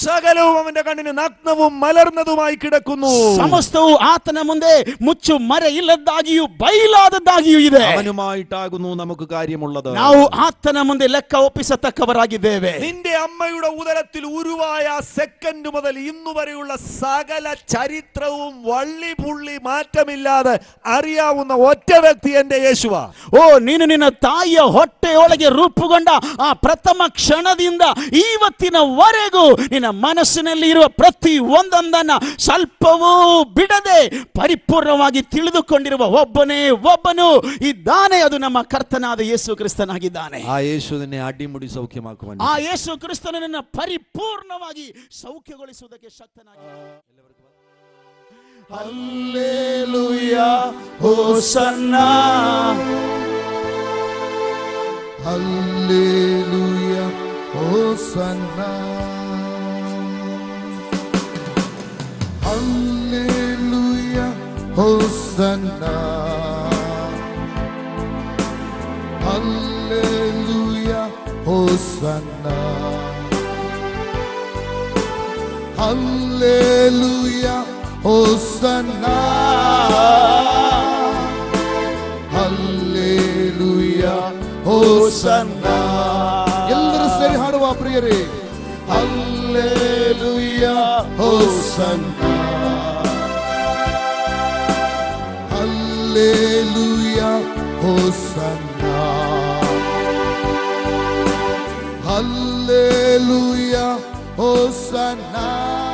സകലവും അവന്റെ കണ്ണിന് നഗ്നവും മലർന്നതുമായി കിടക്കുന്നു, ಸಮಸ್ತವು ಆತನ ಮುಂದೆ ಮುಚ್ಚು ಮರೆ ಇಲ್ಲದಾಗಿಯೂ ಬಯಲಾದದ್ದಾಗಿಯೂ ಇದೆ, അവനുമായിട്ടാകുന്നു നമുക്ക് കാര്യമുള്ളത്. ನಾವು ಆತನ ಮುಂದೆ ಲೆಕ್ಕ ಒಪ್ಪಿಸತಕ್ಕವರಾಗಿದ್ದೇವೆ. നിന്റെ അമ്മയുടെ ഉദരത്തിൽ ഉരുവായ സെക്കൻഡ് മുതൽ ഇന്നു വരെയുള്ള സകല ചരിത്രവും വള്ളി പുള്ളി മാറ്റമില്ലാതെ അറിയാവുന്ന ഒറ്റ വ്യക്തി എന്റെ യേശുവാ. ಓ, ನೀನು ನಿನ್ನ ತಾಯಿಯ ಹೊಟ್ಟೆಯೊಳಗೆ ರೂಪುಗೊಂಡ ಆ ಪ್ರಥಮ ಕ್ಷಣದಿಂದ ಇವತ್ತಿನವರೆಗೂ ನಿನ್ನ ಮನಸ್ಸಿನಲ್ಲಿ ಇರುವ ಪ್ರತಿ ಒಂದೊಂದನ್ನ ಸ್ವಲ್ಪವೂ ಬಿಡದೆ ಪರಿಪೂರ್ಣವಾಗಿ ತಿಳಿದುಕೊಂಡಿರುವ ಒಬ್ಬನು ಇದ್ದಾನೆ, ಅದು ನಮ್ಮ ಕರ್ತನಾದ ಯೇಸು ಕ್ರಿಸ್ತನಾಗಿದ್ದಾನೆ. ആ യേശു നിന്നെ അടിമുടി സൗഖ്യമാക്കുവാൻ, ಆ ಯೇಸು ಕ್ರಿಸ್ತನನ್ನ ಪರಿಪೂರ್ಣವಾಗಿ ಸೌಖ್ಯಗೊಳಿಸುವುದಕ್ಕೆ ಶಕ್ತನಾಗಿದ್ದಾನೆ. Hallelujah, hosanna, Hallelujah, Hosanna. Hallelujah, Hosanna. Hallelujah, Hosanna. Hallelujah, Hosanna. Hallelujah, Hosanna. ಎಲ್ಲರೂ ಸೇರಿ ಹಾಡುವ ಪ್ರಿಯರೇ. Hallelujah. Hosanna. Hallelujah, Hosanna. Hallelujah, Hosanna.